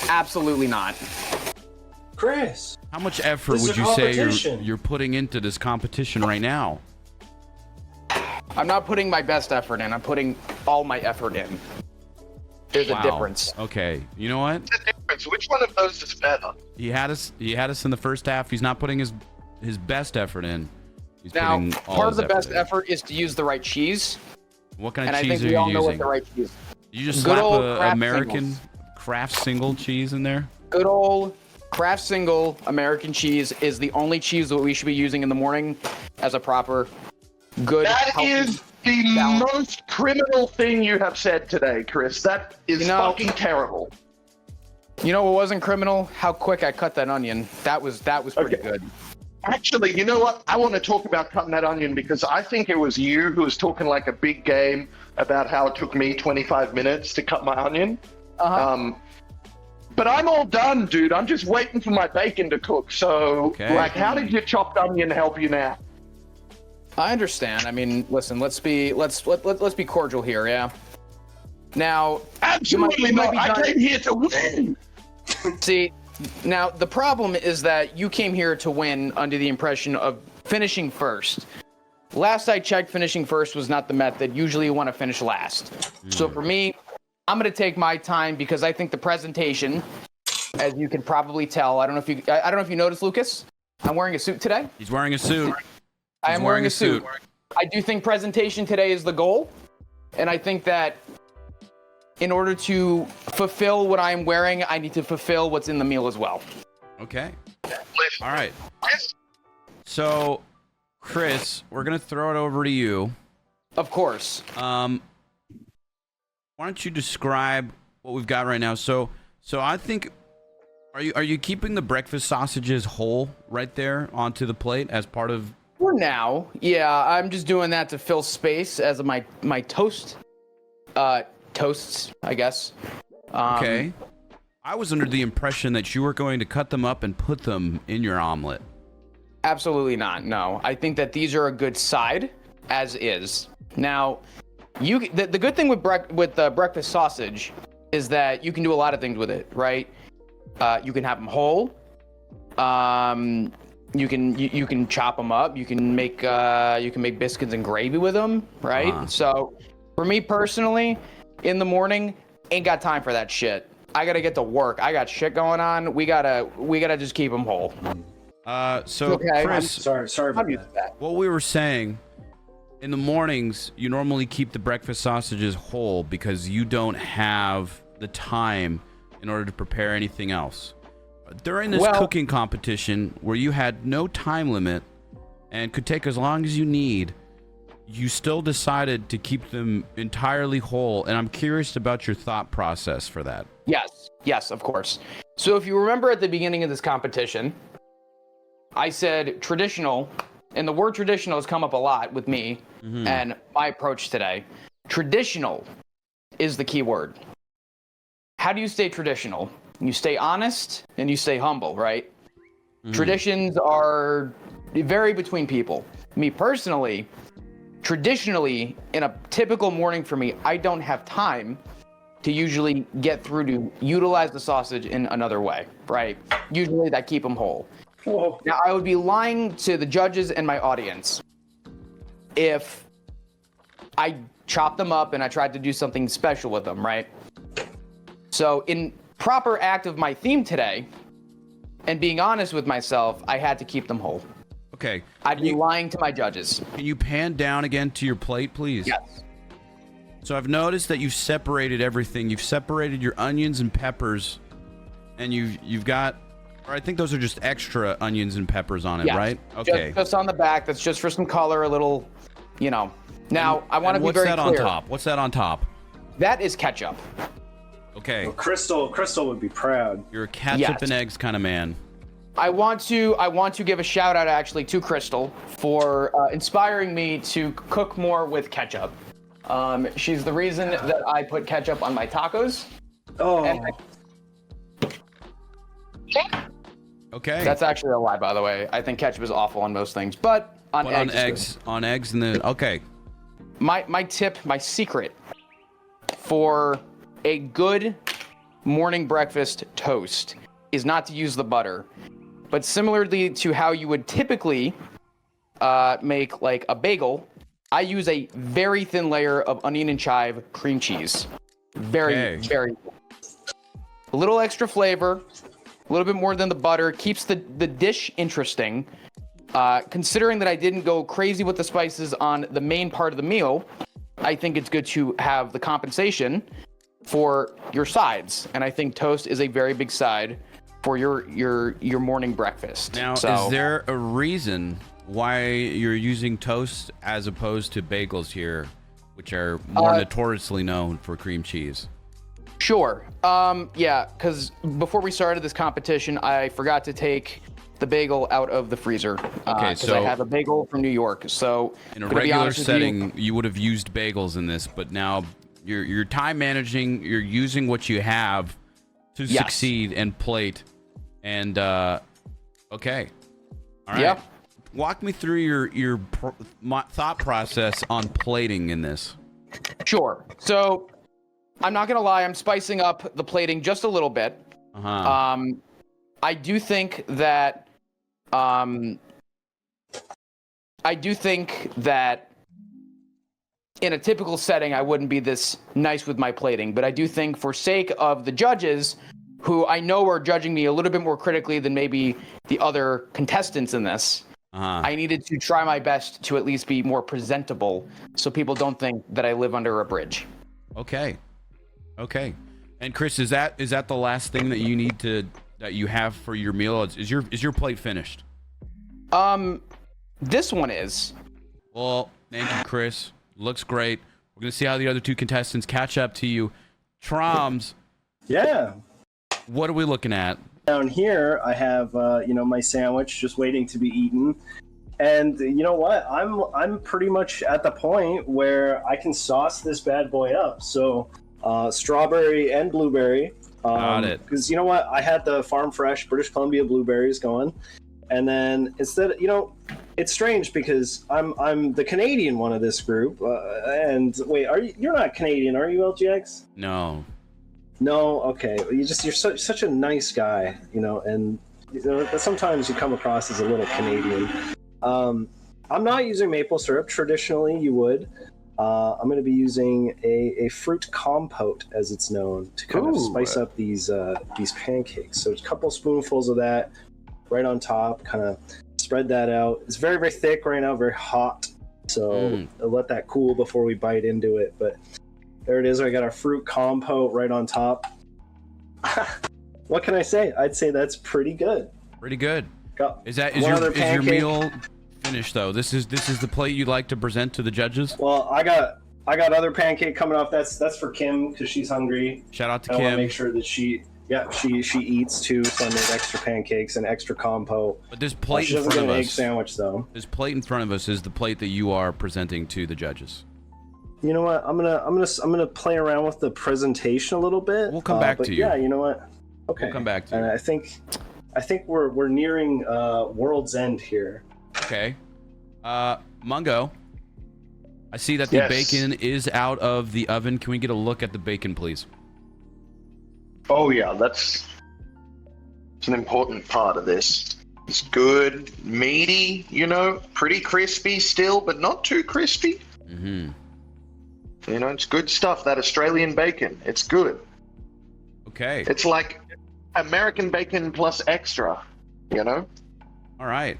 Absolutely not. Chris, how much effort would you say you're putting into this competition right now? I'm not putting my best effort in. I'm putting all my effort in. There's a difference. Okay. You know what? What's the difference? Which one of those is better? He had us in the first half. He's not putting his best effort in. He's now, putting all part of his the best in. effort is to use the right cheese. What kind of and cheese I think are we you all using? know what the right cheese. You just Good slap old a Kraft American singles. Kraft single cheese in there? Good old Kraft single American cheese is the only cheese that we should be using in the morning as a proper good. That is the most criminal thing you have said today, Chris. That is fucking terrible. You know what wasn't criminal? How quick I cut that onion. That was pretty good. Actually, you know what? I want to talk about cutting that onion because I think it was you who was talking like a big game about how it took me 25 minutes to cut my onion. But I'm all done, dude. I'm just waiting for my bacon to cook. So, how did your chopped onion help you now? I understand. I mean, listen. Let's be cordial here, yeah. Now, absolutely not. I came here to win. See, now the problem is that you came here to win under the impression of finishing first. Last I checked, finishing first was not the method. Usually, you want to finish last. So for me, I'm going to take my time because I think the presentation, as you can probably tell, I don't know if you noticed, Lucas. I'm wearing a suit today. He's wearing a suit. I am wearing a suit. I do think presentation today is the goal. And I think that in order to fulfill what I'm wearing, I need to fulfill what's in the meal as well. Okay. All right. So, Chris, we're going to throw it over to you. Of course. Why don't you describe what we've got right now? So I think, are you keeping the breakfast sausages whole right there onto the plate as part of? For now, yeah, I'm just doing that to fill space as my toasts, I guess. Okay. I was under the impression that you were going to cut them up and put them in your omelet. Absolutely not. No, I think that these are a good side as is. Now, the good thing with breakfast sausage is that you can do a lot of things with it, right? You can have them whole. You can chop them up. You can make biscuits and gravy with them, right? So, for me personally, in the morning, ain't got time for that shit. I gotta get to work. I got shit going on. We gotta just keep them whole. So Okay. Chris, Sorry about that. what we were saying, in the mornings, you normally keep the breakfast sausages whole because you don't have the time in order to prepare anything else. During this cooking competition where you had no time limit and could take as long as you need, you still decided to keep them entirely whole, and I'm curious about your thought process for that. Yes, of course. So if you remember at the beginning of this competition, I said traditional, and the word traditional has come up a lot with me and my approach today. Traditional is the key word. How do you stay traditional? You stay honest and you stay humble, right? Traditions vary between people. Me personally, traditionally, in a typical morning for me, I don't have time to usually get through to utilize the sausage in another way, right? Usually that keep them whole. Whoa. Now, I would be lying to the judges and my audience if I chopped them up and I tried to do something special with them, right? So in proper act of my theme today, and being honest with myself, I had to keep them whole. Okay. I'd be lying to my judges. Can you pan down again to your plate, please? Yes. So I've noticed that you've separated everything. You've separated your onions and peppers, and you've got, or I think those are just extra onions and peppers on it, Yes. right? Okay. Just on the back. That's just for some color, a little, Now, I want to be very clear. What's that on top? What's that on top? That is ketchup. Okay. Well, Crystal would be proud. You're a ketchup and eggs kind of man. I want to give a shout out actually to Crystal for inspiring me to cook more with ketchup. She's the reason that I put ketchup on my tacos. Oh. Okay. That's actually a lie, by the way. I think ketchup is awful on most things, but on eggs. On eggs, and then okay. My tip, my secret for a good morning breakfast toast is not to use the butter, but similarly to how you would typically make like a bagel, I use a very thin layer of onion and chive cream cheese. Very. A little extra flavor, a little bit more than the butter, keeps the dish interesting. Considering that I didn't go crazy with the spices on the main part of the meal, I think it's good to have the compensation for your sides. And I think toast is a very big side for your morning breakfast. Now, is there a reason why you're using toast as opposed to bagels here, which are more notoriously known for cream cheese? Sure. Yeah, because before we started this competition, I forgot to take the bagel out of the freezer. Okay, so I have a bagel from New York. So in a regular setting, you would have used bagels in this, but now you're time managing. You're using what you have to succeed and plate. And okay, all right. Yeah. Walk me through your thought process on plating in this. Sure. So I'm not gonna lie, I'm spicing up the plating just a little bit. I do think that in a typical setting, I wouldn't be this nice with my plating, but I do think for sake of the judges, who I know are judging me a little bit more critically than maybe the other contestants in this, I needed to try my best to at least be more presentable so people don't think that I live under a bridge. Okay. And Chris, is that the last thing that you need that you have for your meal? Is your plate finished? This one is. Well, thank you, Chris. Looks great. We're gonna see how the other two contestants catch up to you. Traumz, Yeah. what are we looking at? Down here, I have my sandwich just waiting to be eaten, and you know what? I'm pretty much at the point where I can sauce this bad boy up. So, strawberry and blueberry. Got it. Because you know what? I had the Farm Fresh British Columbia blueberries going, and then instead, it's strange because I'm the Canadian one of this group. And wait, you're not Canadian, are you, LGX? No. No, okay. You're such a nice guy, and sometimes you come across as a little Canadian. I'm not using maple syrup. Traditionally, you would. I'm going to be using a fruit compote, as it's known, to kind of spice up these pancakes. So a couple spoonfuls of that right on top, kind of spread that out. It's very, very thick right now, very hot. So I'll let that cool before we bite into it. But there it is. I got our fruit compote right on top. What can I say? I'd say that's pretty good. Pretty good. Is your pancake. meal finished though? This is the plate you'd like to present to the judges? Well, I got other pancake coming off. That's for Kim because she's hungry. Shout out to I want to Kim. make sure that she eats too. So I made extra pancakes and extra compo. But this plate She in doesn't front get of an egg us. sandwich though. This plate in front of us is the plate that you are presenting to the judges. You know what? I'm gonna play around with the presentation a little bit. We'll come back to you. Yeah, you know what? Okay. We'll come back to you. And I think we're nearing world's end here. Okay. Mungo, I see that the Yes. bacon is out of the oven. Can we get a look at the bacon, please? Oh yeah, it's an important part of this. It's good, meaty, pretty crispy still, but not too crispy. Mm-hmm. It's good stuff. That Australian bacon, it's good. Okay. It's like American bacon plus extra, All right.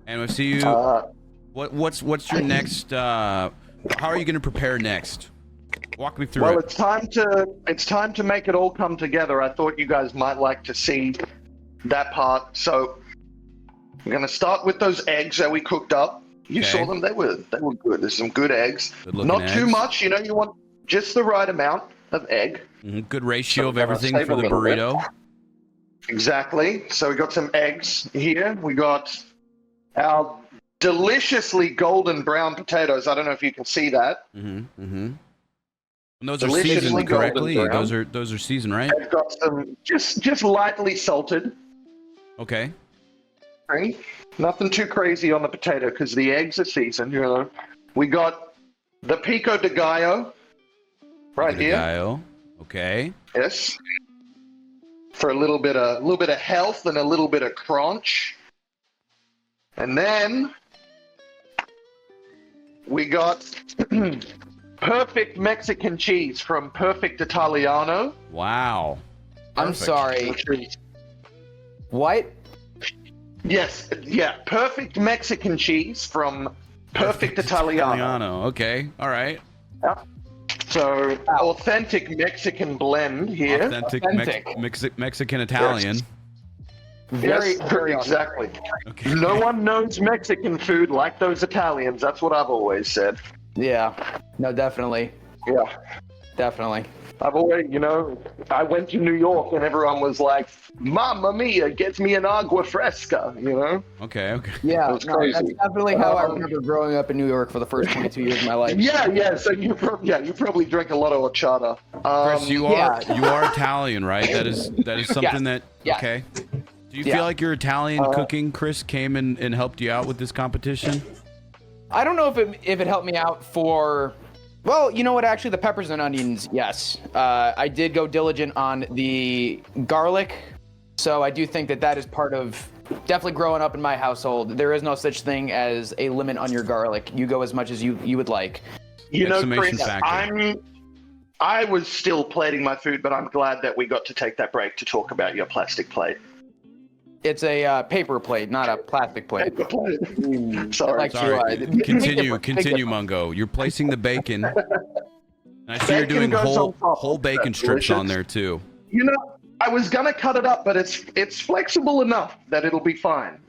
And we'll see you. What's your next? How are you going to prepare next? Walk me through Well, it. it's time to make it all come together. I thought you guys might like to see that part. So we're going to start with those eggs that we cooked up. You Okay. saw them; they were good. There's some good eggs. Good-looking Not too eggs. much. You want just the right amount of egg. Mhm. Good ratio So of we're gonna everything save for a the little bit. burrito. Exactly. So we got some eggs here. We got our deliciously golden brown potatoes. I don't know if you can see that. Mm-hmm. Mm-hmm. And those are Deliciously seasoned golden correctly. brown. Those are seasoned, right? I've got some just lightly salted. Okay. Right? Nothing too crazy on the potato because the eggs are seasoned. We got the pico de gallo right here. Gallo. Okay. Yes. For a little bit of health and a little bit of crunch. And then we got perfect Mexican cheese from Perfect Italiano. Wow. I'm Perfect. sorry. What? Yes, yeah, perfect Mexican cheese from Perfect Italiano. Okay. All right. So, authentic Mexican blend here. Authentic Mexican Italian. Very, Yes, very exactly. Okay. No one knows Mexican food like those Italians. That's what I've always said. Yeah. No, definitely. Yeah. Definitely. I've always, I went to New York and everyone was like, Mamma mia, get me an agua fresca, Okay. Yeah, That's no, crazy. that's definitely how I remember growing up in New York for the first 22 years of my life. Yeah, so you probably drink a lot of horchata. Chris, you are Italian, right? That is something that. Yes. Okay. Do you Yeah. feel like your Italian cooking, Chris, came and helped you out with this competition? I don't know if it helped me out for. Well, you know what? Actually, the peppers and onions, yes. I did go diligent on the garlic, so I do think that is part of definitely growing up in my household. There is no such thing as a limit on your garlic. You go as much as you would like. Exclamation Chris, factor. I was still plating my food, but I'm glad that we got to take that break to talk about your plastic plate. It's a paper plate, not a plastic plate. Paper plate. Sorry. Like Sorry. you, Continue, Mungo. You're placing the bacon. And I see you're Bacon doing goes on top. whole bacon That's strips on delicious. there too. You know, I was gonna cut it up, but it's flexible enough that it'll be fine.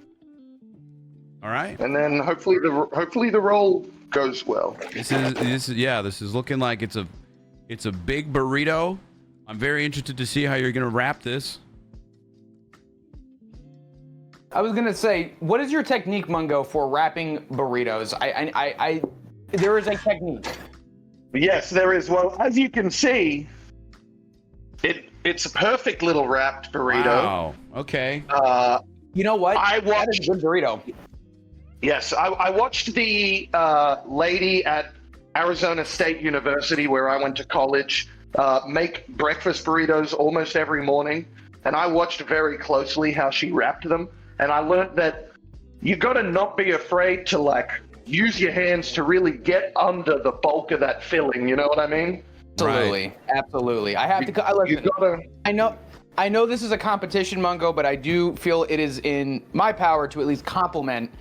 All right. And then hopefully the roll goes well. This is looking like it's a big burrito. I'm very interested to see how you're gonna wrap this. I was gonna say, what is your technique, Mungo, for wrapping burritos? There is a technique. Yes, there is. Well, as you can see, it's a perfect little wrapped burrito. Wow. Okay. You know what? I That is watched. a good burrito. Yes, I watched the lady at Arizona State University, where I went to college, make breakfast burritos almost every morning, and I watched very closely how she wrapped them, and I learned that you got to not be afraid to like use your hands to really get under the bulk of that filling. You know what I mean? Absolutely, absolutely. I have to. You gotta. I know this is a competition, Mungo, but I do feel it is in my power to at least compliment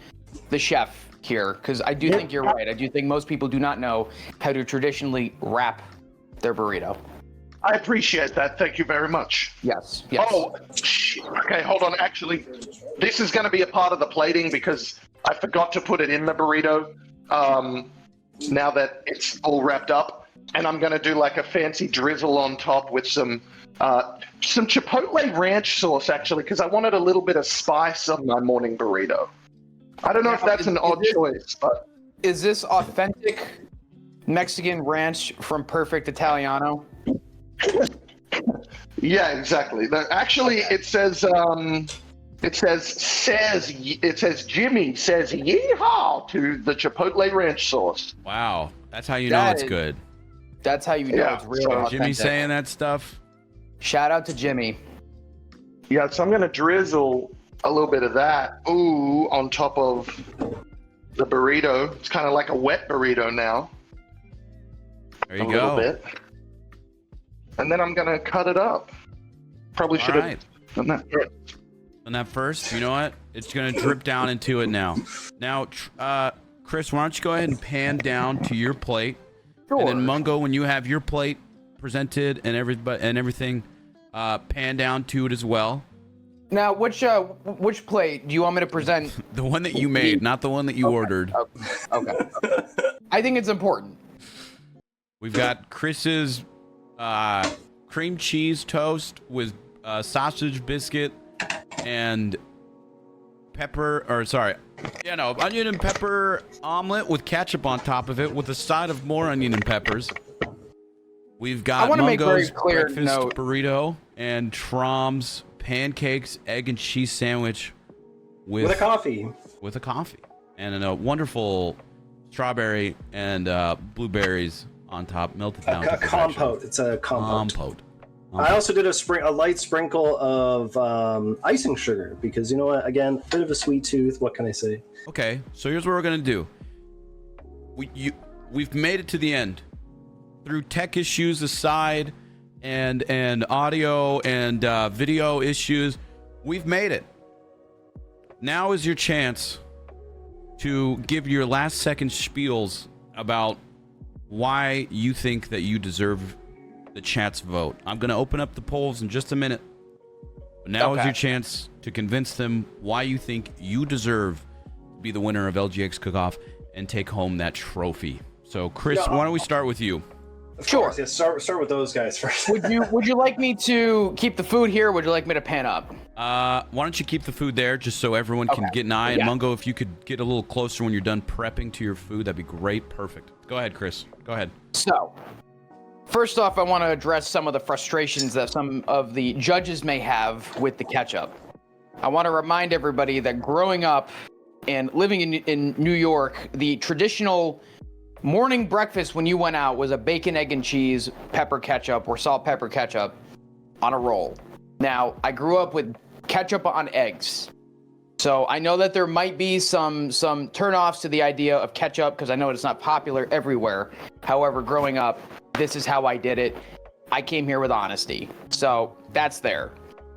the chef here, because I do think you're right. I do think most people do not know how to traditionally wrap their burrito. I appreciate that. Thank you very much. Yes. Yes. Oh, okay, hold on. Actually, this is going to be a part of the plating because I forgot to put it in the burrito now that it's all wrapped up. And I'm going to do like a fancy drizzle on top with some Chipotle ranch sauce, actually, because I wanted a little bit of spice on my morning burrito. I don't know if that's an odd choice, but... Is this authentic Mexican ranch from Perfect Italiano? Yeah, exactly. Actually, it says Jimmy says yeehaw to the Chipotle ranch sauce. Wow. That's how you know it's good. That's how you know Yeah, it's real so authentic. Jimmy saying that stuff. Shout out to Jimmy. Yeah, so I'm gonna drizzle a little bit of that on top of the burrito. It's kind of like a wet burrito now. There you a little go. bit. And then I'm gonna cut it up. Probably should have right. done that first. And that first, you know what? It's gonna drip down into it now. Now, Chris, why don't you go ahead and pan down to your plate, Sure. and then Mungo, when you have your plate presented and everything, pan down to it as well. Now, which plate do you want me to present? The one that you made, not the one that you ordered. Okay. I think it's important. We've got Chris's cream cheese toast with sausage biscuit and onion and pepper omelet with ketchup on top of it with a side of more onion and peppers. We've got Mungo's breakfast burrito and Traumz pancakes, egg and cheese sandwich with a coffee. With a coffee. And a wonderful strawberry and blueberries on top, melted down. A compote. It's a compote. Compote. I also did a light sprinkle of icing sugar because, you know what, again, a bit of a sweet tooth. What can I say? Okay, so here's what we're gonna do. We've made it to the end. Through tech issues aside, and audio and video issues, we've made it. Now is your chance to give your last second spiels about why you think that you deserve the chat's vote. I'm going to open up the polls in just a minute. But now is your chance to convince them why you think you deserve to be the winner of LGX Cook-Off and take home that trophy. So, Chris, why don't we start with you? Sure. Yeah, start with those guys first. Would you like me to keep the food here, or would you like me to pan up? Why don't you keep the food there just so everyone can get an eye? And Mungo, if you could get a little closer when you're done prepping to your food, that'd be great. Perfect. Go ahead, Chris. Go ahead. So, first off, I want to address some of the frustrations that some of the judges may have with the ketchup. I want to remind everybody that growing up and living in New York, the traditional morning breakfast when you went out was a bacon, egg, and cheese, pepper ketchup, or salt, pepper ketchup on a roll. Now, I grew up with ketchup on eggs. So I know that there might be some turnoffs to the idea of ketchup because I know it's not popular everywhere. However, growing up, this is how I did it. I came here with honesty. So that's there.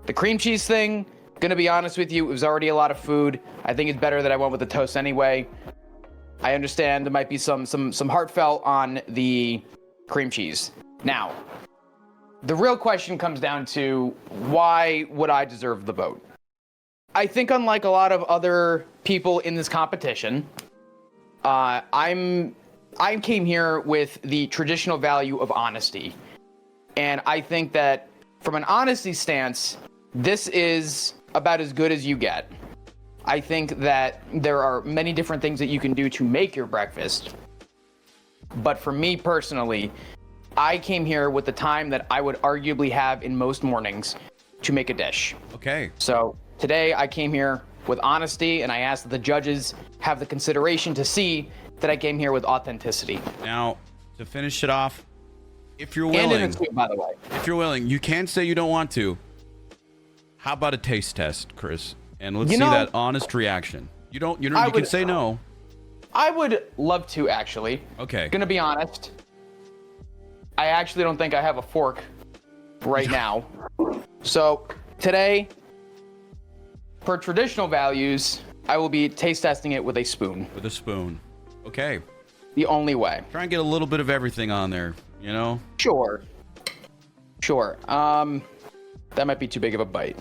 The cream cheese thing, Gonna be honest with you, it was already a lot of food. I think it's better that I went with the toast anyway. I understand there might be some heartfelt on the cream cheese. Now, the real question comes down to, why would I deserve the vote? I think unlike a lot of other people in this competition, I came here with the traditional value of honesty. And I think that from an honesty stance, this is about as good as you get. I think that there are many different things that you can do to make your breakfast. But for me personally, I came here with the time that I would arguably have in most mornings to make a dish. Okay. So today I came here with honesty, and I asked that the judges have the consideration to see that I came here with authenticity. Now, to finish it off, if you're And willing, in the soup, by the way. if you're willing, you can say you don't want to. How about a taste test, Chris? And let's see that honest reaction. You can say no. I would love to, actually. Okay. Gonna be honest. I actually don't think I have a fork right now. So today, for traditional values, I will be taste testing it with a spoon. With a spoon. Okay. The only way. Try and get a little bit of everything on there, you know? Sure. That might be too big of a bite.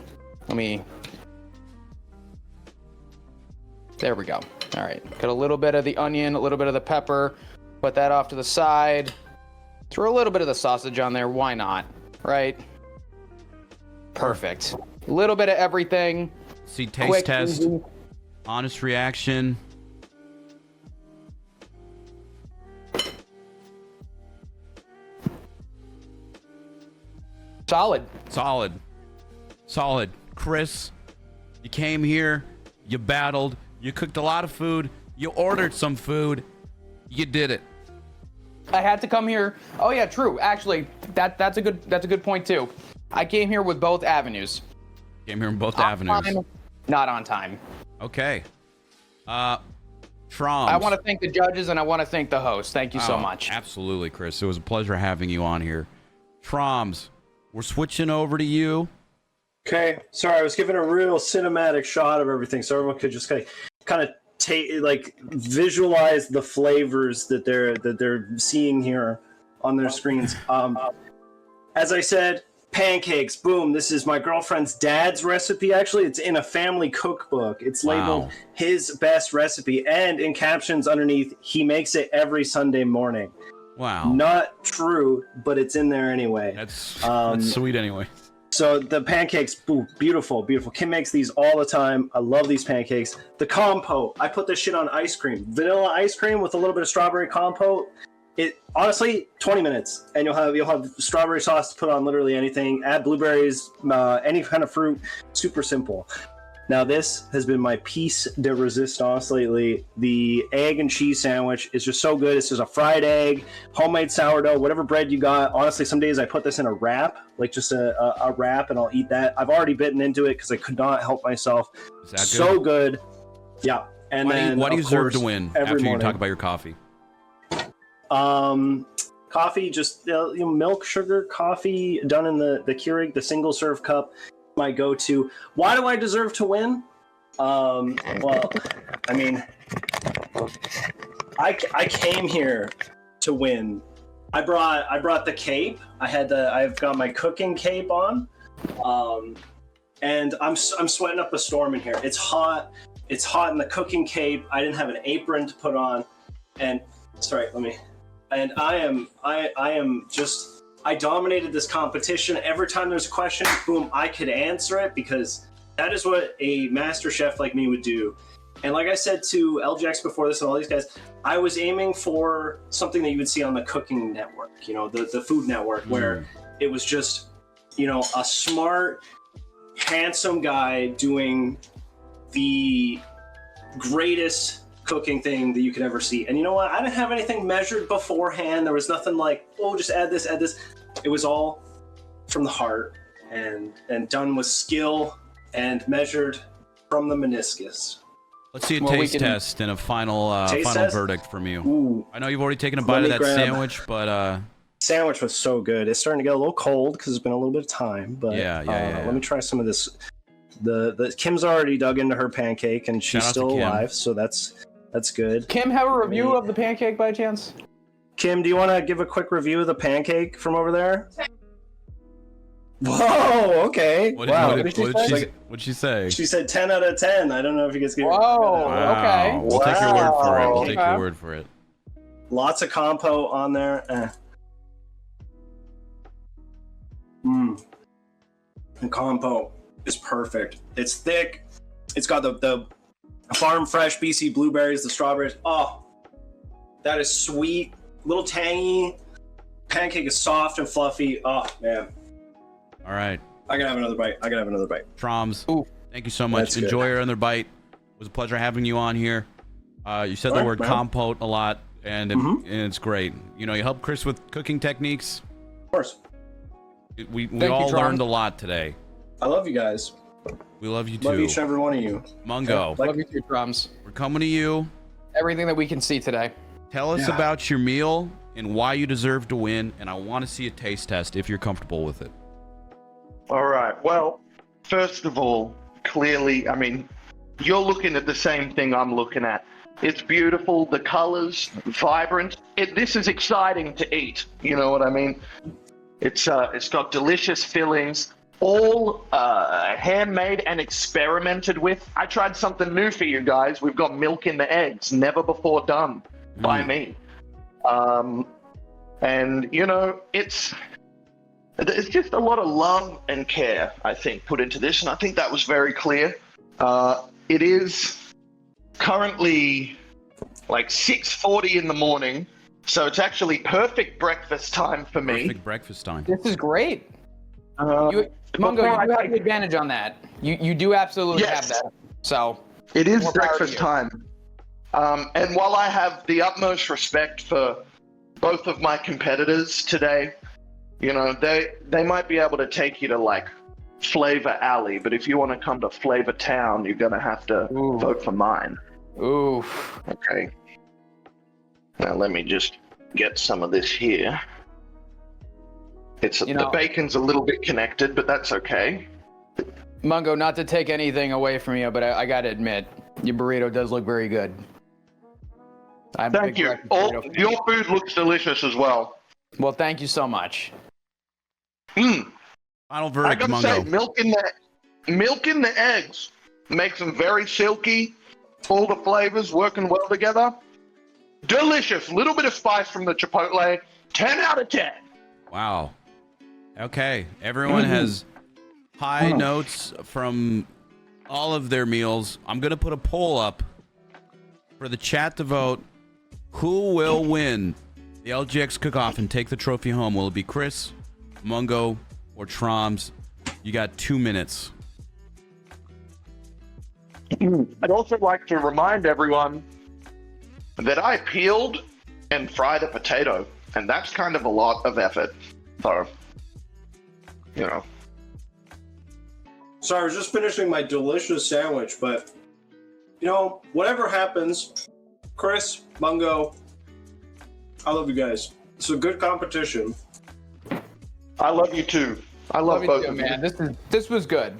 There we go. All right. Got a little bit of the onion, a little bit of the pepper. Put that off to the side. Throw a little bit of the sausage on there. Why not? Right? Perfect. A little bit of everything. See, taste Quick, test. easy. Honest reaction. Solid. Chris, you came here, you battled, you cooked a lot of food, you ordered some food, you did it. I had to come here. Oh yeah, true. Actually, that's a good point too. I came here with both avenues. Came here in both avenues. Time, not on time. Okay. Traumz. I want to thank the judges, and I want to thank the host. Thank you so much. Absolutely, Chris. It was a pleasure having you on here. Traumz, we're switching over to you. Okay, sorry, I was giving a real cinematic shot of everything, so everyone could just kind of visualize the flavors that they're seeing here on their screens. As I said, pancakes. Boom! This is my girlfriend's dad's recipe. Actually, it's in a family cookbook. It's labeled his best recipe, and in captions underneath, he makes it every Sunday morning. Wow! Not true, but it's in there anyway. That's sweet anyway. So the pancakes, boom, beautiful. Kim makes these all the time. I love these pancakes. The compote, I put this shit on ice cream. Vanilla ice cream with a little bit of strawberry compote. It honestly, 20 minutes, and you'll have strawberry sauce to put on literally anything. Add blueberries, any kind of fruit. Super simple. Now this has been my piece de resistance lately. The egg and cheese sandwich is just so good. It's just a fried egg, homemade sourdough, whatever bread you got. Honestly, some days I put this in a wrap, like just a wrap, and I'll eat that. I've already bitten into it because I could not help myself. Is that so good? Yeah. And why do you deserve to win after you talk about your coffee? Coffee, just milk, sugar, coffee done in the Keurig, the single serve cup. My go-to. Why do I deserve to win? Well, I mean, I came here to win. I brought the cape. I've got my cooking cape on, and I'm sweating up a storm in here. It's hot. It's hot in the cooking cape. I didn't have an apron to put on, and I dominated this competition. Every time there's a question, boom, I could answer it because that is what a master chef like me would do. And like I said to LGX before this and all these guys, I was aiming for something that you would see on the Cooking Network, the Food Network, where it was just, a smart, handsome guy doing the greatest cooking thing that you could ever see. And you know what? I didn't have anything measured beforehand. There was nothing like, just add this. It was all from the heart and done with skill and measured from the meniscus. Let's see a taste test and a final verdict from you. Ooh. I know you've already taken a bite of that sandwich, but sandwich was so good. It's starting to get a little cold because it's been a little bit of time. But yeah. Let me try some of this The Kim's already dug into her pancake and she's Shout out still to Kim. alive, so that's good. Kim, have a review of the pancake by chance? Kim, do you want to give a quick review of the pancake from over there? Whoa, okay. Wow. What'd she say? She said 10 out of 10. I don't know if you guys get. Whoa, okay. We'll take your word for it. We'll take Okay. your word for it. Lots of compo on there. The compo is perfect. It's thick. It's got the farm fresh BC blueberries, the strawberries. Oh, that is sweet. A little tangy. Pancake is soft and fluffy. Oh, man. All right. I gotta have another bite. Traumz, Ooh. thank you so much. That's good. Enjoy your other bite. It was a pleasure having you on here. You said the All right, word man. compote a lot, and it's great. You know, you help Chris with cooking techniques. Of course. We Thank you, all Traumz. learned a lot today. I love you guys. We love you too. Love each and every one of you. Mungo, Like- Love you too, Traumz. we're coming to you. Everything that we can see today. Tell us Yeah. about your meal and why you deserve to win, and I want to see a taste test if you're comfortable with it. All right. Well, first of all, clearly, I mean, you're looking at the same thing I'm looking at. It's beautiful, the colors, vibrant. This is exciting to eat. You know what I mean? It's got delicious fillings, all handmade and experimented with. I tried something new for you guys. We've got milk in the eggs, never before done by me. And you know, it's just a lot of love and care, I think, put into this, and I think that was very clear. It is currently like 6:40 in the morning, so it's actually perfect breakfast time for me. Perfect breakfast time. This is great. Uh, Mungo, before I you have take- the advantage on that. You do absolutely Yes. have that. So It is More power to breakfast you. time. And while I have the utmost respect for both of my competitors today, you know, they might be able to take you to like Flavor Alley, but if you want to come to Flavor Town, you're going to have to Ooh. vote for mine. oof. Okay. Now let me just get some of this here. You know- the bacon's a little bit connected, but that's okay. Mungo, not to take anything away from you, but I gotta admit, your burrito does look very good. I'm a Thank big you. breakfast burrito fan. Your food looks delicious as well. Well, thank you so much. Mm. Final I verdict, gotta Mungo. say, milk in the eggs makes them very silky. All the flavors working well together. Delicious. Little bit of spice from the chipotle. 10 out of 10. Wow. Okay. Everyone has high notes from all of their meals. I'm going to put a poll up for the chat to vote. Who will win the LGX cook-off and take the trophy home? Will it be Chris, Mungo, or Traumz? You got 2 minutes. I'd also like to remind everyone that I peeled and fried a potato, and that's kind of a lot of effort. So, you know. Sorry, I was just finishing my delicious sandwich, but you know, whatever happens, Chris, Mungo, I love you guys. It's a good competition. I love you too. I love you both too, of man. you. This was good.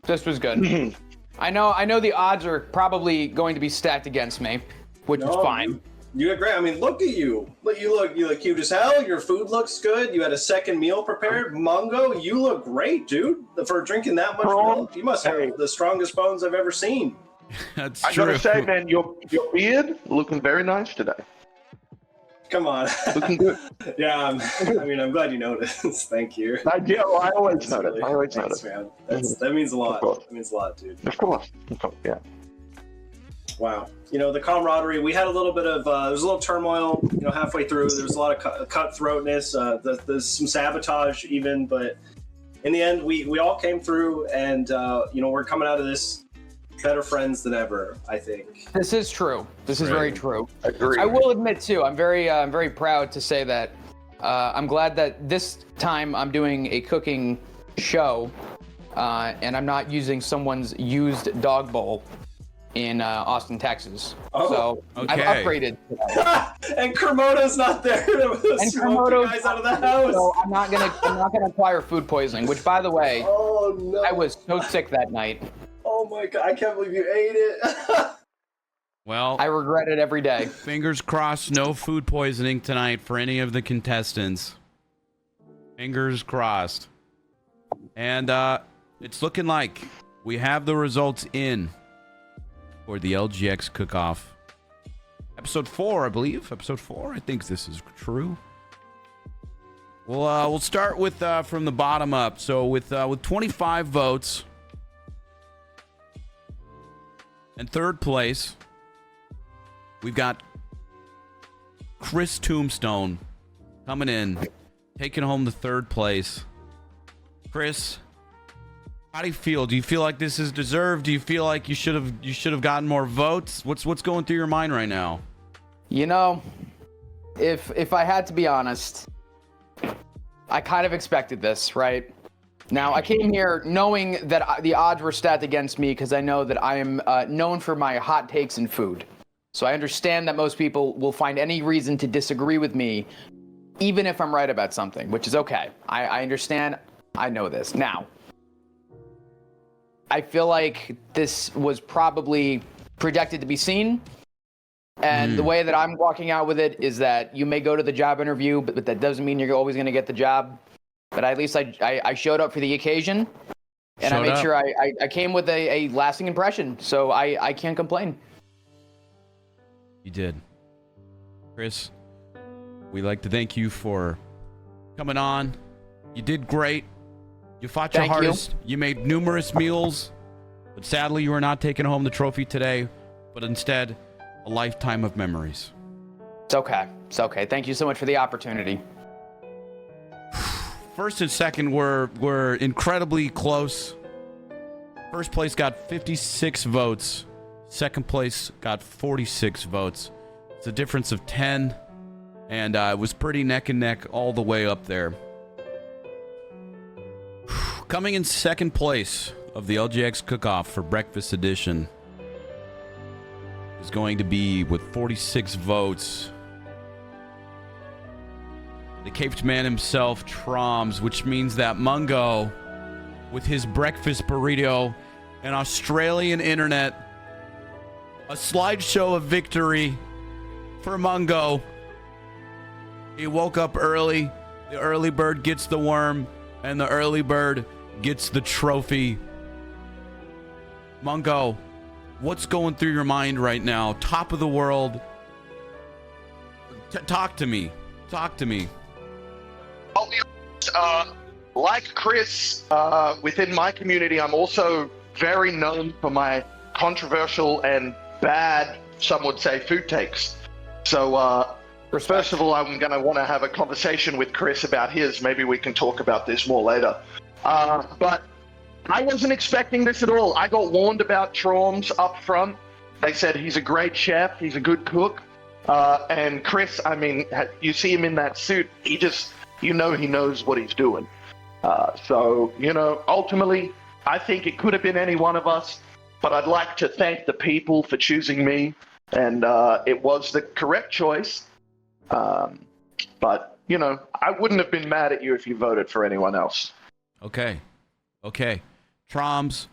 This was good. I know the odds are probably going to be stacked against me, which is fine. You did great. I mean, look at you. You look cute as hell. Your food looks good. You had a second meal prepared. Mungo, you look great, dude. For drinking that much milk, you must have the strongest bones I've ever seen. That's I true. gotta say, man, your beard looking very nice today. Come on. Looking good. Yeah, I'm glad you noticed. Thank you. I always notice. Really- I always thanks, notice. man. That means a lot. Of course. That means a lot, dude. Of course. Yeah. Wow. You know, the camaraderie, we had a little bit of, there was a little turmoil, you know, halfway through. There was a lot of cutthroatness, there's some sabotage even, but in the end, we all came through and, you know, we're coming out of this better friends than ever, I think. This is true. This is very true. Agreed. I will admit too, I'm very proud to say that I'm glad that this time I'm doing a cooking show, and I'm not using someone's used dog bowl. in Austin, Texas. Oh, so okay. I've upgraded. And Kermodo's not there to And smoke you guys out of the house. So I'm not gonna acquire food poisoning. Which, by the way, Oh no! I was so sick that night. Oh my god! I can't believe you ate it. Well, I regret it every day. fingers crossed, no food poisoning tonight for any of the contestants. Fingers crossed. And it's looking like we have the results in for the LGX cook-off. Episode 4, I believe. Episode 4. I think this is true. We'll start with from the bottom up. So with 25 votes, in third place, we've got ChrisTombstone coming in, taking home the third place. Chris, how do you feel? Do you feel like this is deserved? Do you feel like you should have gotten more votes? What's going through your mind right now? You know, if I had to be honest, I kind of expected this, right? Now, I came here knowing that the odds were stacked against me because I know that I am known for my hot takes in food. So I understand that most people will find any reason to disagree with me, even if I'm right about something, which is okay. I understand. I know this. Now, I feel like this was probably projected to be seen. And the way that I'm walking out with it is that you may go to the job interview, but that doesn't mean you're always going to get the job. But at least I showed up for the occasion, and I made sure I came with a lasting impression. So I can't complain. You did. Chris, we'd like to thank you for coming on. You did great. You fought your hardest. You made numerous meals, but sadly you are not taking home the trophy today, but instead a lifetime of memories. It's okay. It's okay. Thank you so much for the opportunity. First and second were incredibly close. First place got 56 votes. Second place got 46 votes. It's a difference of 10, and it was pretty neck and neck all the way up there. Coming in second place of the LGX cook-off for breakfast edition is going to be with 46 votes, the caped man himself, Traumz, which means that Mungo, with his breakfast burrito and Australian internet, a slideshow of victory for Mungo. He woke up early. The early bird gets the worm, and the early bird gets the trophy. Mungo, what's going through your mind right now? Top of the world. Talk to me. Talk to me. I'll be honest, like Chris, within my community, I'm also very known for my controversial and bad, some would say, food takes. So, first of all, I'm going to want to have a conversation with Chris about his. Maybe we can talk about this more later. But I wasn't expecting this at all. I got warned about Traumz up front. They said he's a great chef. He's a good cook. And Chris, I mean, you see him in that suit. He just, he knows what he's doing. So, ultimately, I think it could have been any one of us, but I'd like to thank the people for choosing me, and it was the correct choice. But, I wouldn't have been mad at you if you voted for anyone else. Okay. Traumz,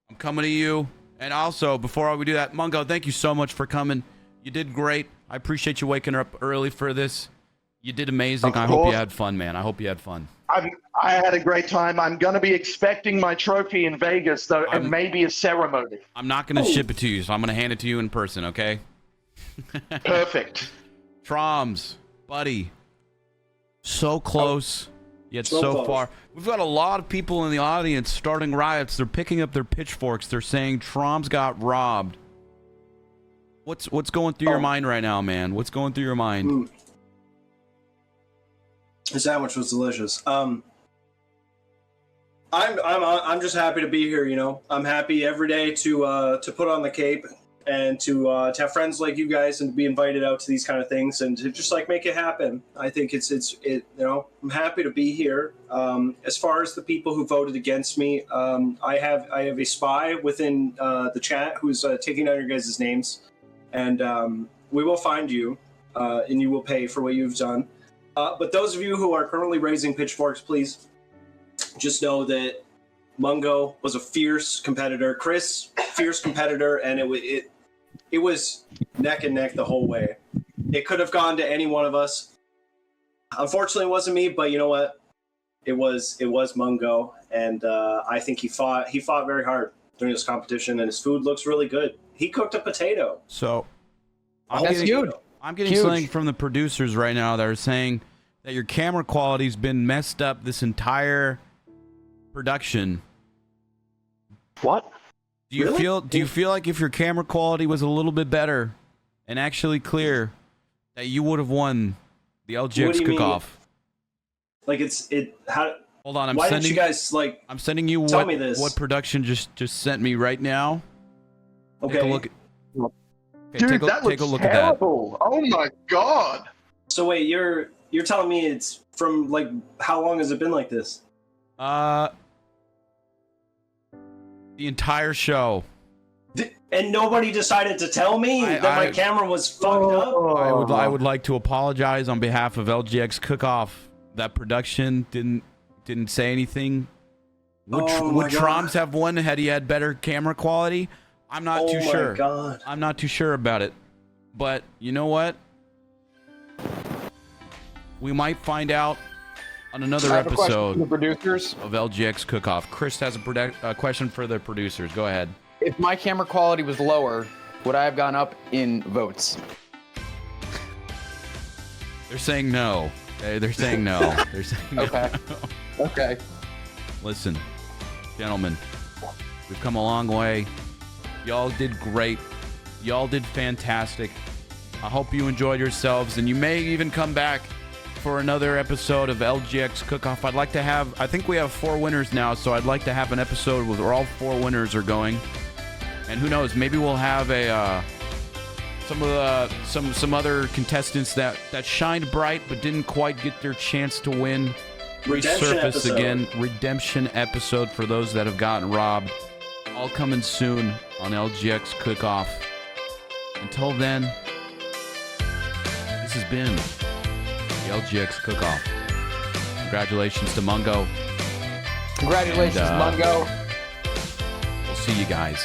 I'm coming to you. And also, before we do that, Mungo, thank you so much for coming. You did great. I appreciate you waking up early for this. You did amazing. I hope you had fun, man. I hope you had fun. I had a great time. I'm going to be expecting my trophy in Vegas, though, and maybe a ceremony. I'm not going to ship it to you, so I'm going to hand it to you in person, okay? Perfect. Traumz, buddy. So close, yet so far. We've got a lot of people in the audience starting riots. They're picking up their pitchforks. They're saying Traumz got robbed. What's going through your mind right now, man? What's going through your mind? The sandwich was delicious. I'm just happy to be here. I'm happy every day to put on the cape and to have friends like you guys and to be invited out to these kind of things and to just like make it happen. I think it's you know, I'm happy to be here. As far as the people who voted against me, I have a spy within the chat who's taking down your guys' names, and we will find you, and you will pay for what you've done. But those of you who are currently raising pitchforks, please just know that Mungo was a fierce competitor. Chris, fierce competitor, and it was neck and neck the whole way. It could have gone to any one of us. Unfortunately, it wasn't me, but you know what? It was Mungo, and I think he fought very hard during this competition, and his food looks really good. He cooked a potato. So That's huge. I'm getting something from the producers right now that are saying that your camera quality's been messed up this entire production. What? Do you Really? feel like if your camera quality was a little bit better and actually clear, that you would have won the What do LGX you mean? cook-off? Like how? Hold on, Why didn't you guys like? I'm sending you tell me this. what production just sent me right now. Okay. Take a look. Okay, Dude, take a, that looks take a look at that. terrible. Oh my god. So wait, you're telling me it's from like how long has it been like this? The entire show. And nobody decided to tell me that my camera was fucked up. I would like to apologize on behalf of LGX Cook-Off. That production didn't say anything. Would Traumz have won had he had better camera quality? I'm not too sure. Oh my god. I'm not too sure about it. But you know what? We might find out on another I have a question episode for the producers. of LGX Cook-Off. Chris has a question for the producers. Go ahead. If my camera quality was lower, would I have gone up in votes? They're saying no. They're saying no. They're saying no. Okay. Okay. Listen, gentlemen, we've come a long way. Y'all did great. Y'all did fantastic. I hope you enjoyed yourselves, and you may even come back for another episode of LGX Cook-Off. I'd like to have, I think we have 4 winners now, so I'd like to have an episode where all 4 winners are going. And who knows, maybe we'll have some other contestants that shined bright but didn't quite get their chance to win. Redemption Resurface episode. again. Redemption episode for those that have gotten robbed. All coming soon on LGX Cook-Off. Until then, this has been the LGX Cook-Off. Congratulations to Mungo. Congratulations, And, Mungo. We'll see you guys